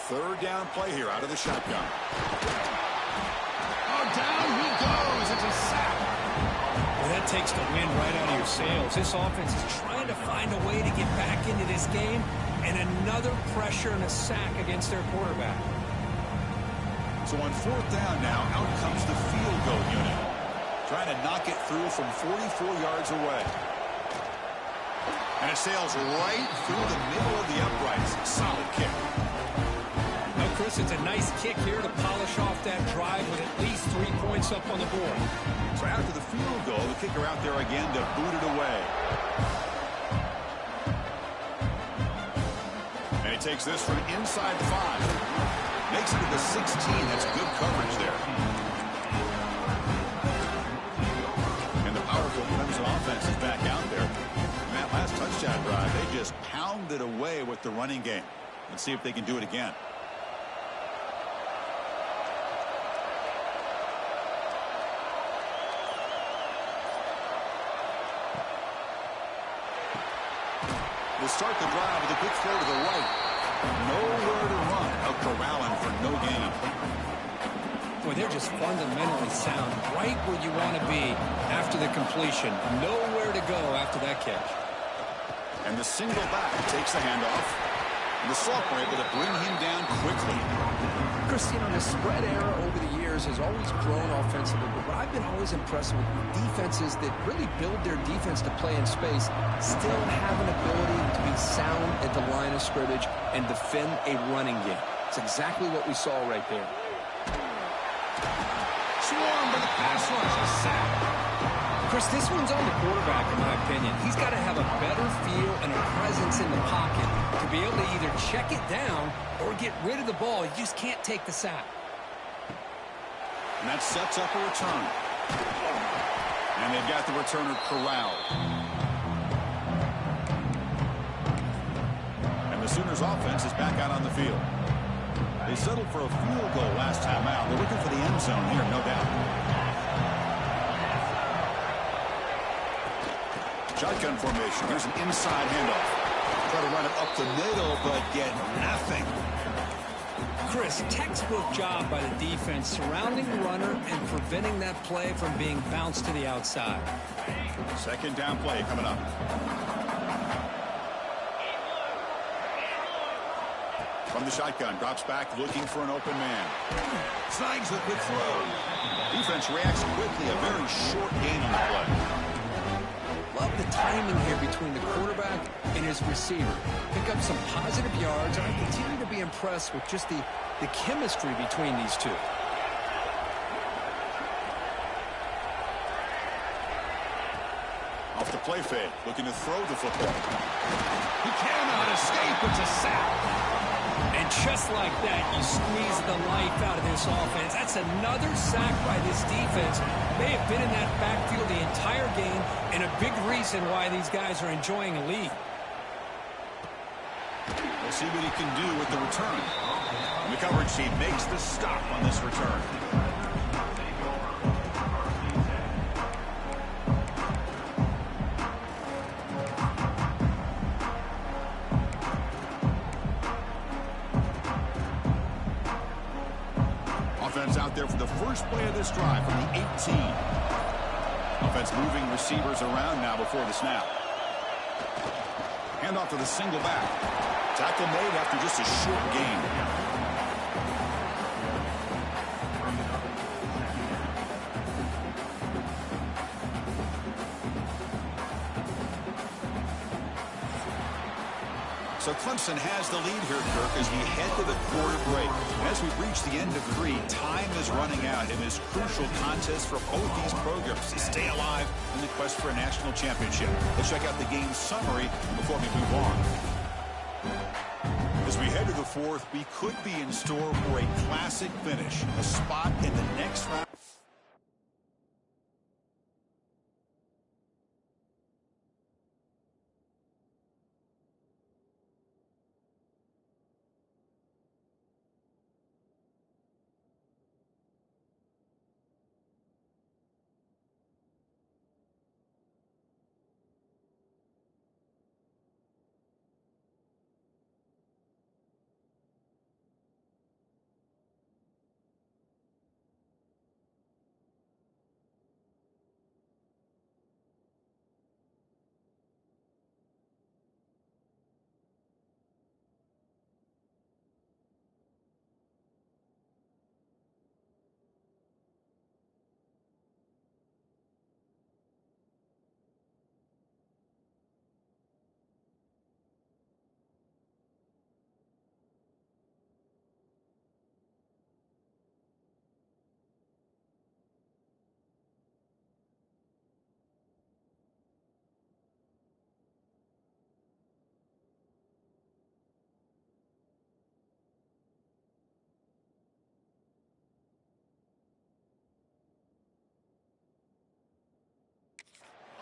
Speaker 1: Third down play here out of the shotgun. Oh, down he goes. It's a sack.
Speaker 2: Well, that takes the wind right out of your sails. This offense is trying to find a way to get back into this game, and another pressure and a sack against their quarterback.
Speaker 1: So on 4th down now, out comes the field goal unit. Trying to knock it through from 44 yards away. And it sails right through the middle of the uprights. Solid kick.
Speaker 2: Now, Chris, it's a nice kick here to polish off that drive with at least 3 points up on the board.
Speaker 1: So after the field goal, the kicker out there again to boot it away. he takes this from inside 5. Makes it to the 16. That's good coverage there. And the powerful Clemson offense is back out there. And that last touchdown drive, they just pounded away with the running game. Let's see if they can do it again. We'll start the drive with a quick throw to the right. Nowhere to run. Out corralling for no gain.
Speaker 2: Boy, they're just fundamentally sound. Right where you want to be after the completion. Nowhere to go after that catch.
Speaker 1: And the single back takes the handoff. And the Salk were able to bring him down quickly.
Speaker 2: Chris, you know, the spread era over the years has always grown offensively, but I've been always impressed with defenses that really build their defense to play in space, still have an ability to be sound at the line of scrimmage and defend a running game. It's exactly what we saw right there.
Speaker 1: Swarmed by the pass rush. A sack.
Speaker 2: Chris, this one's on the quarterback, in my opinion. He's got to have a better feel and a presence in the pocket to be able to either check it down or get rid of the ball. You just can't take the sack.
Speaker 1: And that sets up a return. And they've got the returner corralled. And the Sooners offense is back out on the field. They settled for a field goal last time out. They're looking for the end zone here, no doubt. Shotgun formation. Here's an inside handoff. Try to run it up the middle, but get nothing.
Speaker 2: Chris, textbook job by the defense surrounding the runner and preventing that play from being bounced to the outside.
Speaker 1: Second down play coming up. From the shotgun, drops back looking for an open man. Snags the quick throw. Defense reacts quickly. A very short gain on the play.
Speaker 2: Love the timing here between the quarterback and his receiver. Pick up some positive yards, and I continue to be impressed with just the chemistry between these two.
Speaker 1: Off the play fake, looking to throw the football. He cannot escape. It's a sack.
Speaker 2: And just like that, you squeeze the life out of this offense. That's another sack by this defense. They have been in that backfield the entire game, and a big reason why these guys are enjoying a lead.
Speaker 1: We'll see what he can do with the return. And the coverage team makes the stop on this return. Offense out there for the first play of this drive from the 18. Offense moving receivers around now before the snap. Handoff to the single back. Tackle made after just a short gain. So Clemson has the lead here, Kirk, as we head to the quarter break. And as we reach the end of 3, time is running out in this crucial contest for both these programs to stay alive in the quest for a national championship. Let's check out the game summary before we move on. As we head to the 4th, we could be in store for a classic finish, a spot in the next round.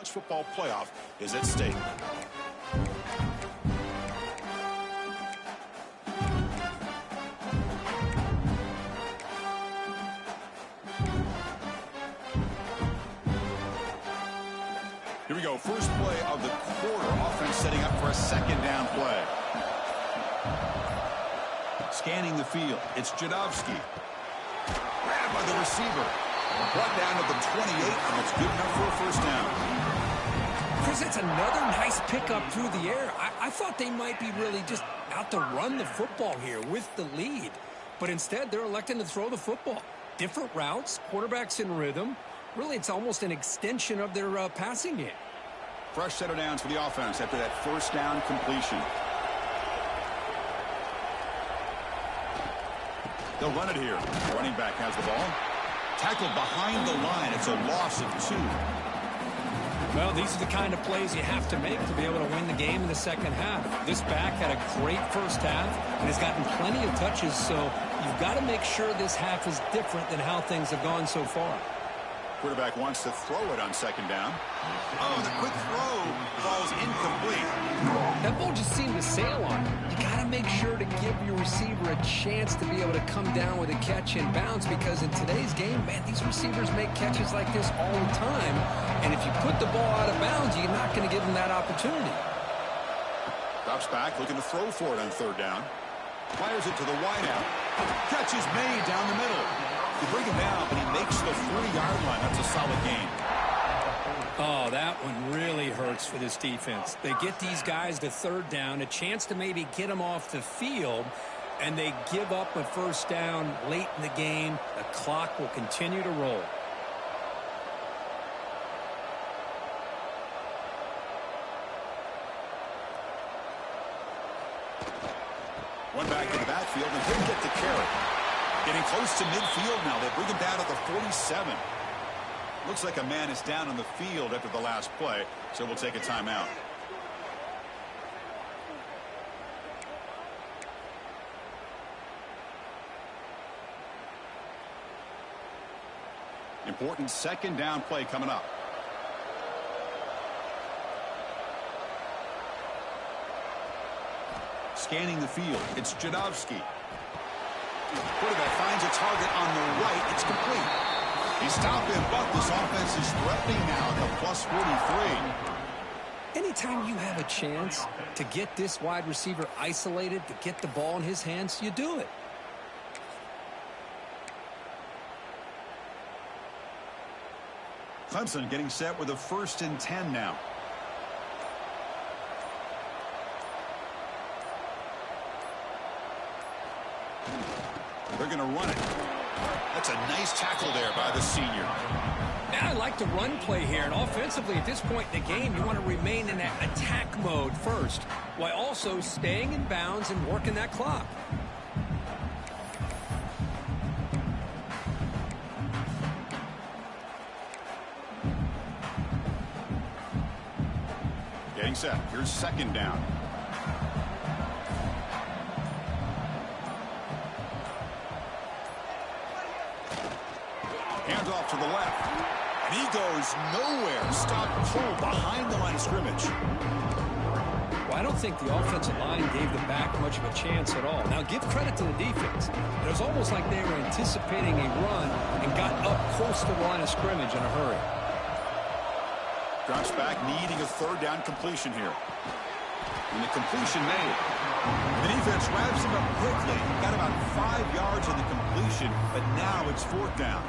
Speaker 1: college football playoff is at stake. Here we go. First play of the quarter. Offense setting up for a second down play. Scanning the field. It's Jadovsky. Grabbed by the receiver. Brought down at the 28, and it's good enough for a first down.
Speaker 2: Chris, it's another nice pickup through the air. I thought they might be really just out to run the football here with the lead. But instead, they're electing to throw the football. Different routes, quarterbacks in rhythm. Really, it's almost an extension of their passing game.
Speaker 1: Fresh set of downs for the offense after that first down completion. They'll run it here. Running back has the ball. Tackled behind the line. It's a loss of 2.
Speaker 2: Well, these are the kind of plays you have to make to be able to win the game in the second half. This back had a great first half and has gotten plenty of touches, so you've got to make sure this half is different than how things have gone so far.
Speaker 1: Quarterback wants to throw it on second down. Oh, the quick throw falls incomplete.
Speaker 2: That ball just seemed to sail on him. You got to make sure to give your receiver a chance to be able to come down with a catch and bounce, because in today's game, man, these receivers make catches like this all the time. And if you put the ball out of bounds, you're not going to give them that opportunity.
Speaker 1: Drops back, looking to throw for it on third down. Fires it to the wideout. Catch is made down the middle. You bring him down, but he makes the 3-yard line. That's a solid gain.
Speaker 2: Oh, that one really hurts for this defense. They get these guys to third down, a chance to maybe get them off the field, and they give up a first down late in the game. The clock will continue to roll.
Speaker 1: One back in the backfield, and he'll get the carry. Getting close to midfield now. They bring him down at the 47. Looks like a man is down on the field after the last play, so we'll take a timeout. Important second down play coming up. Scanning the field. It's Jadovsky. Quarterback finds a target on the right. It's complete. He stopped him, but this offense is threatening now at the plus 43.
Speaker 2: Anytime you have a chance to get this wide receiver isolated, to get the ball in his hands, you do it.
Speaker 1: Clemson getting set with a 1st and 10 now. They're going to run it. That's a nice tackle there by the senior.
Speaker 2: And I like the run play here. And offensively, at this point in the game, you want to remain in that attack mode first, while also staying in bounds and working that clock.
Speaker 1: Getting set. Here's second down. Handoff to the left. And he goes nowhere. Stop pull behind the line of scrimmage.
Speaker 2: Well, I don't think the offensive line gave the back much of a chance at all. Now, give credit to the defense. It was almost like they were anticipating a run and got up close to the line of scrimmage in a hurry.
Speaker 1: Drops back, needing a third down completion here. And the completion made. The defense wraps him up quickly. Got about 5 yards on the completion, but now it's 4th down.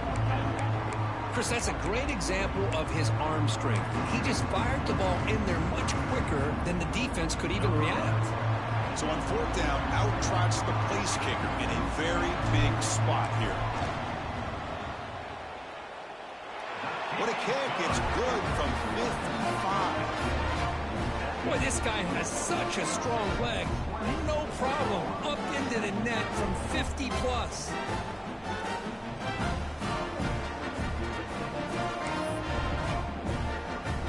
Speaker 2: Chris, that's a great example of his arm strength. He just fired the ball in there much quicker than the defense could even react.
Speaker 1: So on 4th down, out trots the place kicker in a very big spot here. What a kick. It's good from 55.
Speaker 2: Boy, this guy has such a strong leg. No problem. Up into the net from 50 plus.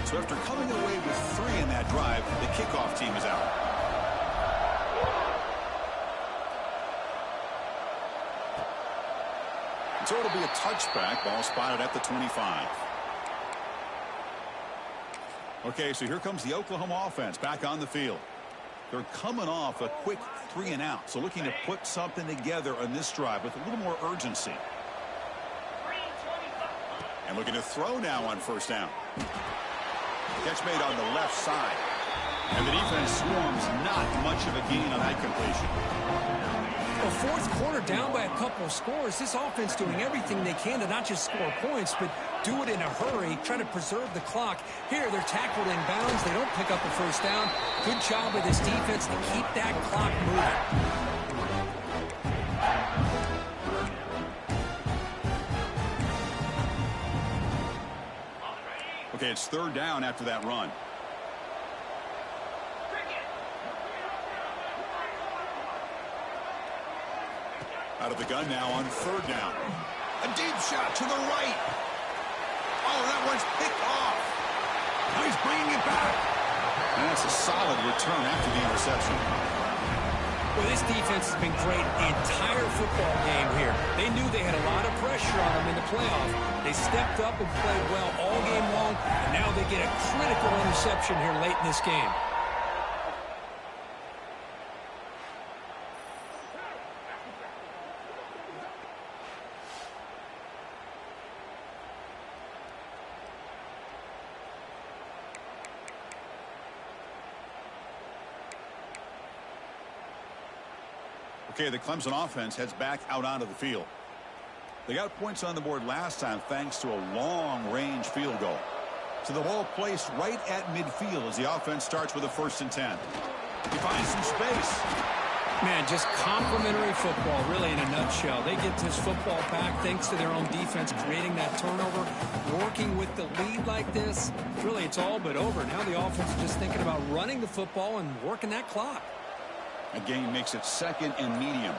Speaker 1: So after coming away with 3 in that drive, the kickoff team is out. So it'll be a touchback. Ball spotted at the 25. Okay, so here comes the Oklahoma offense back on the field. They're coming off a quick 3-and-out, so looking to put something together on this drive with a little more urgency. And looking to throw now on first down. Catch made on the left side. And the defense swarms, not much of a gain on that completion.
Speaker 2: Well, fourth quarter down by a couple of scores. This offense doing everything they can to not just score points, but do it in a hurry, try to preserve the clock. Here, they're tackled in bounds. They don't pick up a first down. Good job with this defense to keep that clock moving.
Speaker 1: Okay, it's third down after that run. Out of the gun now on third down. A deep shot to the right. Oh, that one's picked off. Now he's bringing it back. And that's a solid return after the interception.
Speaker 2: Well, this defense has been great the entire football game here. They knew they had a lot of pressure on them in the playoffs. They stepped up and played well all game long, and now they get a critical interception here late in this game.
Speaker 1: Okay, the Clemson offense heads back out onto the field. They got points on the board last time thanks to a long-range field goal. So the ball placed right at midfield as the offense starts with a 1st and 10. He finds some space.
Speaker 2: Man, just complimentary football, really, in a nutshell. They get this football back thanks to their own defense, creating that turnover, working with the lead like this. Really, it's all but over. Now the offense is just thinking about running the football and working that clock.
Speaker 1: A gain makes it 2nd and medium.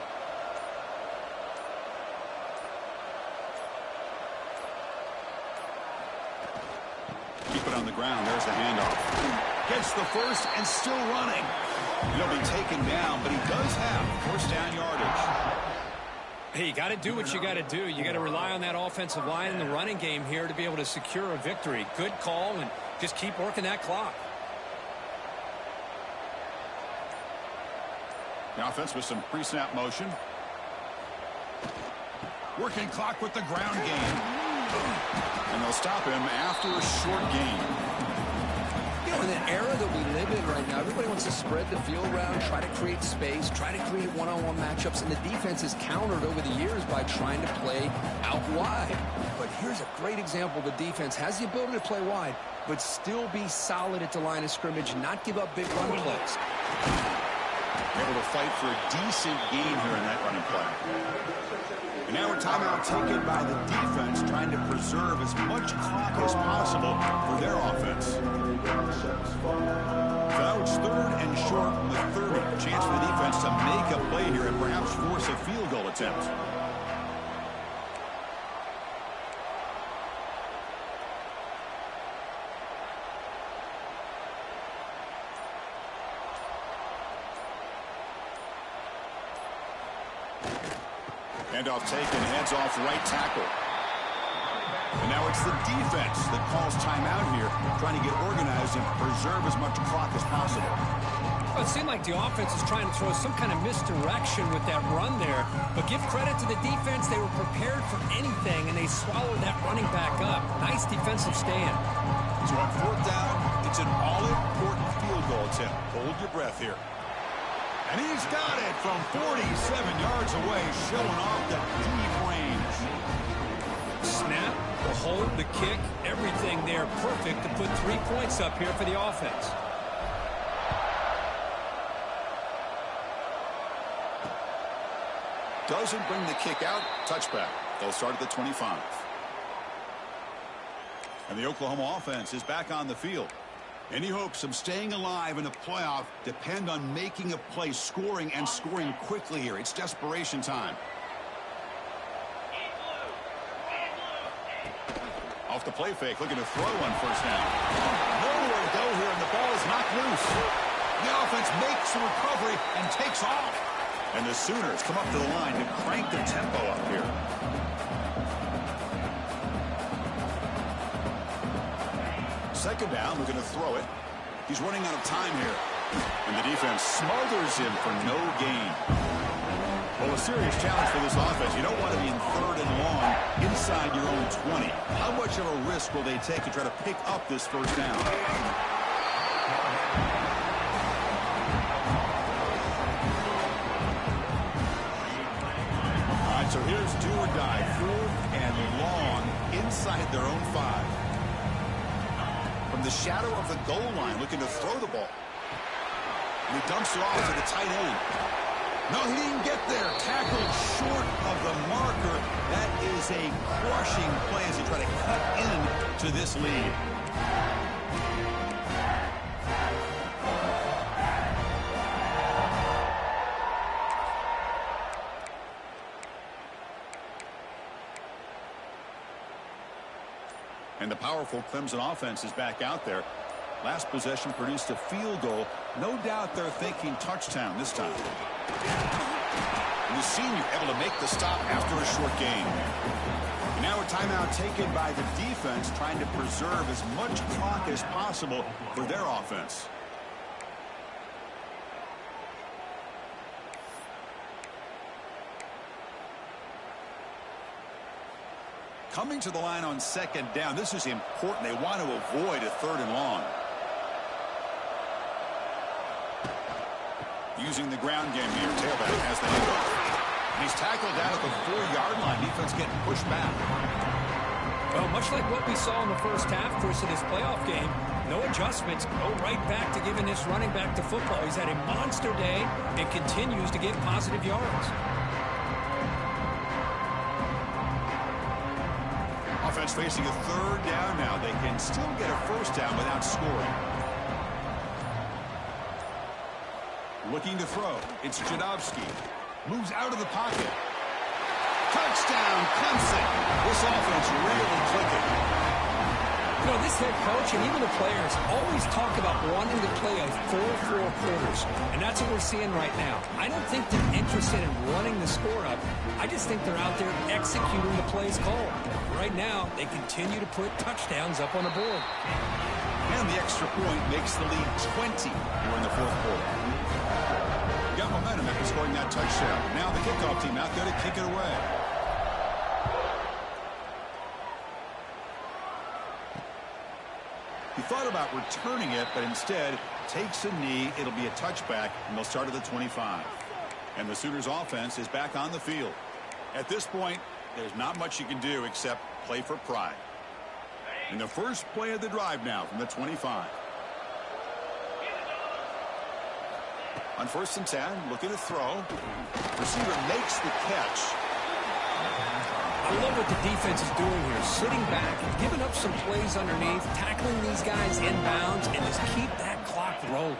Speaker 1: Keep it on the ground. There's the handoff. Gets the first and still running. He'll be taken down, but he does have first down yardage.
Speaker 2: Hey, you got to do what you got to do. You got to rely on that offensive line in the running game here to be able to secure a victory. Good call, and just keep working that clock.
Speaker 1: The offense with some pre-snap motion. Working clock with the ground game. And they'll stop him after a short gain.
Speaker 5: You know, in the era that we live in right now, everybody wants to spread the field around, try to create space, try to create one-on-one matchups, and the defense is countered over the years by trying to play out wide. But here's a great example. The defense has the ability to play wide, but still be solid at the line of scrimmage, not give up big run plays.
Speaker 1: Able to fight for a decent gain here in that running play. And now a timeout taken by the defense, trying to preserve as much clock as possible for their offense. So now it's 3rd and short from the 30. Chance for the defense to make a play here and perhaps force a field goal attempt. Handoff taken, heads off right tackle. And now it's the defense that calls timeout here, trying to get organized and preserve as much clock as possible.
Speaker 2: Well, it seemed like the offense is trying to throw some kind of misdirection with that run there. But give credit to the defense. They were prepared for anything, and they swallowed that running back up. Nice defensive stand.
Speaker 1: So on 4th down, it's an all-important field goal attempt. Hold your breath here. And he's got it from 47 yards away, showing off the deep range.
Speaker 2: Snap, the hold, the kick, everything there perfect to put 3 points up here for the offense.
Speaker 1: Doesn't bring the kick out. Touchback. They'll start at the 25. And the Oklahoma offense is back on the field. Any hopes of staying alive in a playoff depend on making a play, scoring, and scoring quickly here. It's desperation time. Off the play fake, looking to throw on first down. Nowhere to go here, and the ball is knocked loose. The offense makes the recovery and takes off. And the Sooners come up to the line to crank the tempo up here. second down, looking to throw it. He's running out of time here. And the defense smothers him for no gain. Well, a serious challenge for this offense. You don't want to be in third and long inside your own 20. How much of a risk will they take to try to pick up this first down? All right, so here's do or die. 4th and long inside their own 5. From the shadow of the goal line, looking to throw the ball. And he dumps it off to the tight end. No, he didn't get there. Tackled short of the marker. That is a crushing play as he try to cut into this lead. And the powerful Clemson offense is back out there. Last possession produced a field goal. No doubt they're thinking touchdown this time. And the senior able to make the stop after a short gain. And now a timeout taken by the defense, trying to preserve as much clock as possible for their offense. Coming to the line on second down. This is important. They want to avoid a third and long. Using the ground game here. Tailback has the handoff. He's tackled down at the 4-yard line. Defense getting pushed back.
Speaker 2: Well, much like what we saw in the first half, Chris, in this playoff game, no adjustments. Go right back to giving this running back to football. He's had a monster day and continues to get positive yards.
Speaker 1: Offense facing a third down now. They can still get a first down without scoring. Looking to throw. It's Jadowski. Moves out of the pocket. Touchdown, Clemson. This offense really clicking.
Speaker 2: You know, this head coach and even the players always talk about wanting to play a 4-4 quarters, and that's what we're seeing right now. I don't think they're interested in running the score up. I just think they're out there executing the plays called. Right now, they continue to put touchdowns up on the board.
Speaker 1: And the extra point makes the lead 20 here in the fourth quarter. Got momentum after scoring that touchdown. Now the kickoff team out there to kick it away. He thought about returning it, but instead takes a knee. It'll be a touchback, and they'll start at the 25. And the Sooners offense is back on the field. At this point, there's not much you can do except play for pride. And the first play of the drive now from the 25. On 1st and 10, looking to throw. Receiver makes the catch.
Speaker 2: I love what the defense is doing here. Sitting back, giving up some plays underneath, tackling these guys inbounds, and just keep that clock rolling.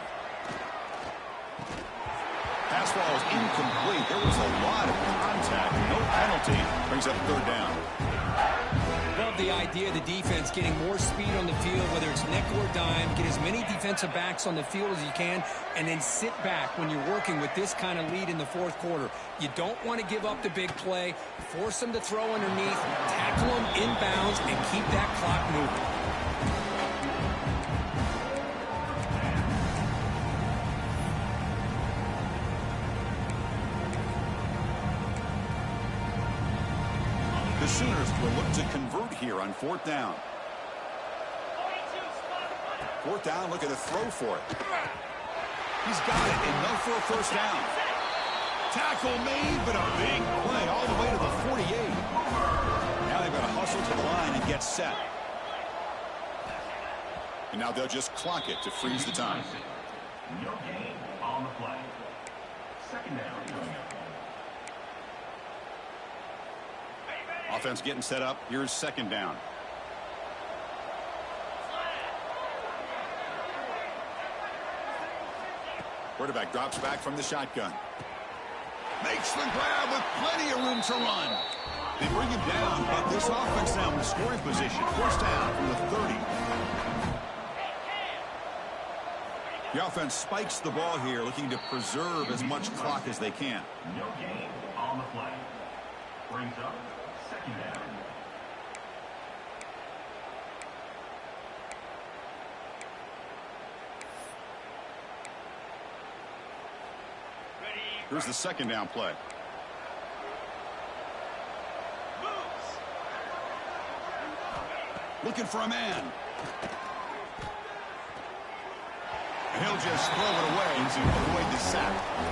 Speaker 1: Pass ball is incomplete. There was a lot of contact. No penalty. Brings up 3rd down.
Speaker 2: Love the idea of the defense getting more speed on the field, whether it's nickel or dime. Get as many defensive backs on the field as you can, and then sit back when you're working with this kind of lead in the fourth quarter. You don't want to give up the big play. Force them to throw underneath, tackle them inbounds, and keep that clock moving.
Speaker 1: The Sooners will look to convert here on 4th down. 4th down, looking to throw for it. He's got it, enough for a first down. Tackle made, but a big play all the way to the 48. Now they've got to hustle to the line and get set. And now they'll just clock it to freeze the time.
Speaker 4: No gain on the play. 2nd down.
Speaker 1: Offense getting set up. Here's 2nd down. Quarterback drops back from the shotgun. Makes the grab with plenty of room to run. They bring him down, but this offense now in scoring position. 1st down from the 30. The offense spikes the ball here, looking to preserve as much clock as they can.
Speaker 4: No gain on the play. Brings up 2nd down.
Speaker 1: Here's the second down play. Looking for a man. He'll just throw it away to avoid the sack.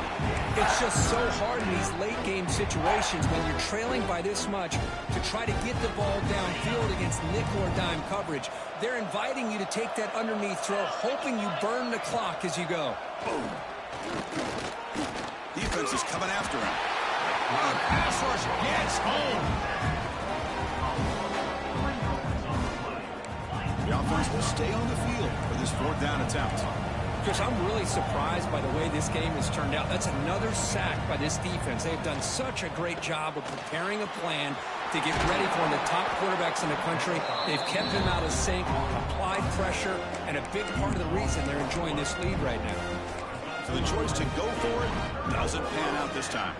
Speaker 2: It's just so hard in these late-game situations when you're trailing by this much to try to get the ball downfield against nickel or dime coverage. They're inviting you to take that underneath throw, hoping you burn the clock as you go.
Speaker 1: Boom. Defense is coming after him. The pass rush gets home. The offense will stay on the field for this fourth down attempt.
Speaker 2: Chris, I'm really surprised by the way this game has turned out. That's another sack by this defense. They've done such a great job of preparing a plan to get ready for one of the top quarterbacks in the country. They've kept him out of sync, applied pressure, and a big part of the reason they're enjoying this lead right now.
Speaker 1: So the choice to go for it doesn't pan out this time.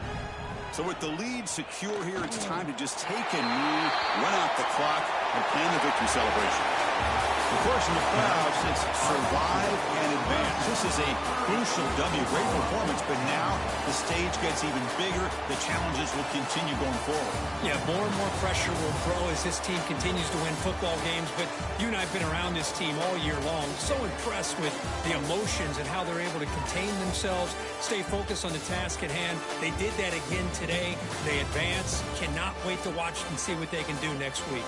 Speaker 1: So with the lead secure here, it's time to just take a knee, run out the clock, and plan the victory celebration. Of course, in the playoffs, it's survive and advance. This is a crucial W. Great performance, but now the stage gets even bigger. The challenges will continue going forward.
Speaker 2: Yeah, more and more pressure will grow as this team continues to win football games. But you and I have been around this team all year long. So impressed with the emotions and how they're able to contain themselves, stay focused on the task at hand. They did that again today. They advance. Cannot wait to watch and see what they can do next week.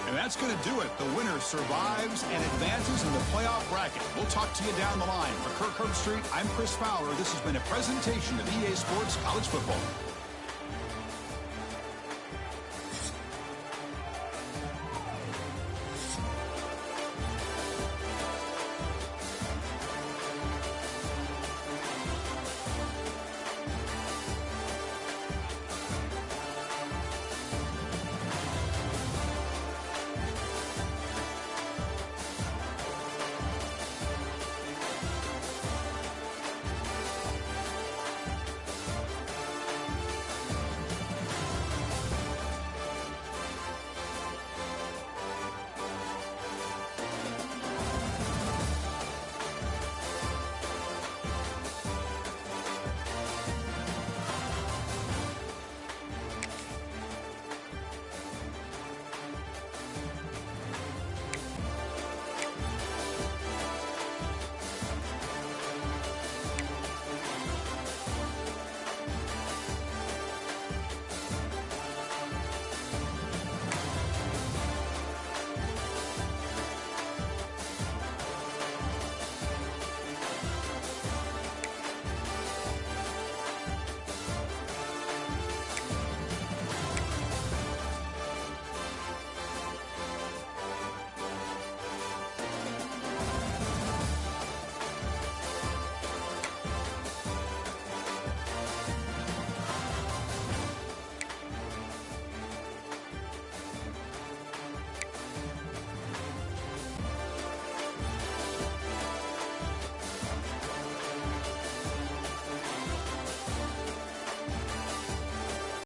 Speaker 1: And that's going to do it. The winner survives and advances in the playoff bracket. We'll talk to you down the line. For Kirk Herbstreit, I'm Chris Fowler. This has been a presentation of EA Sports College Football.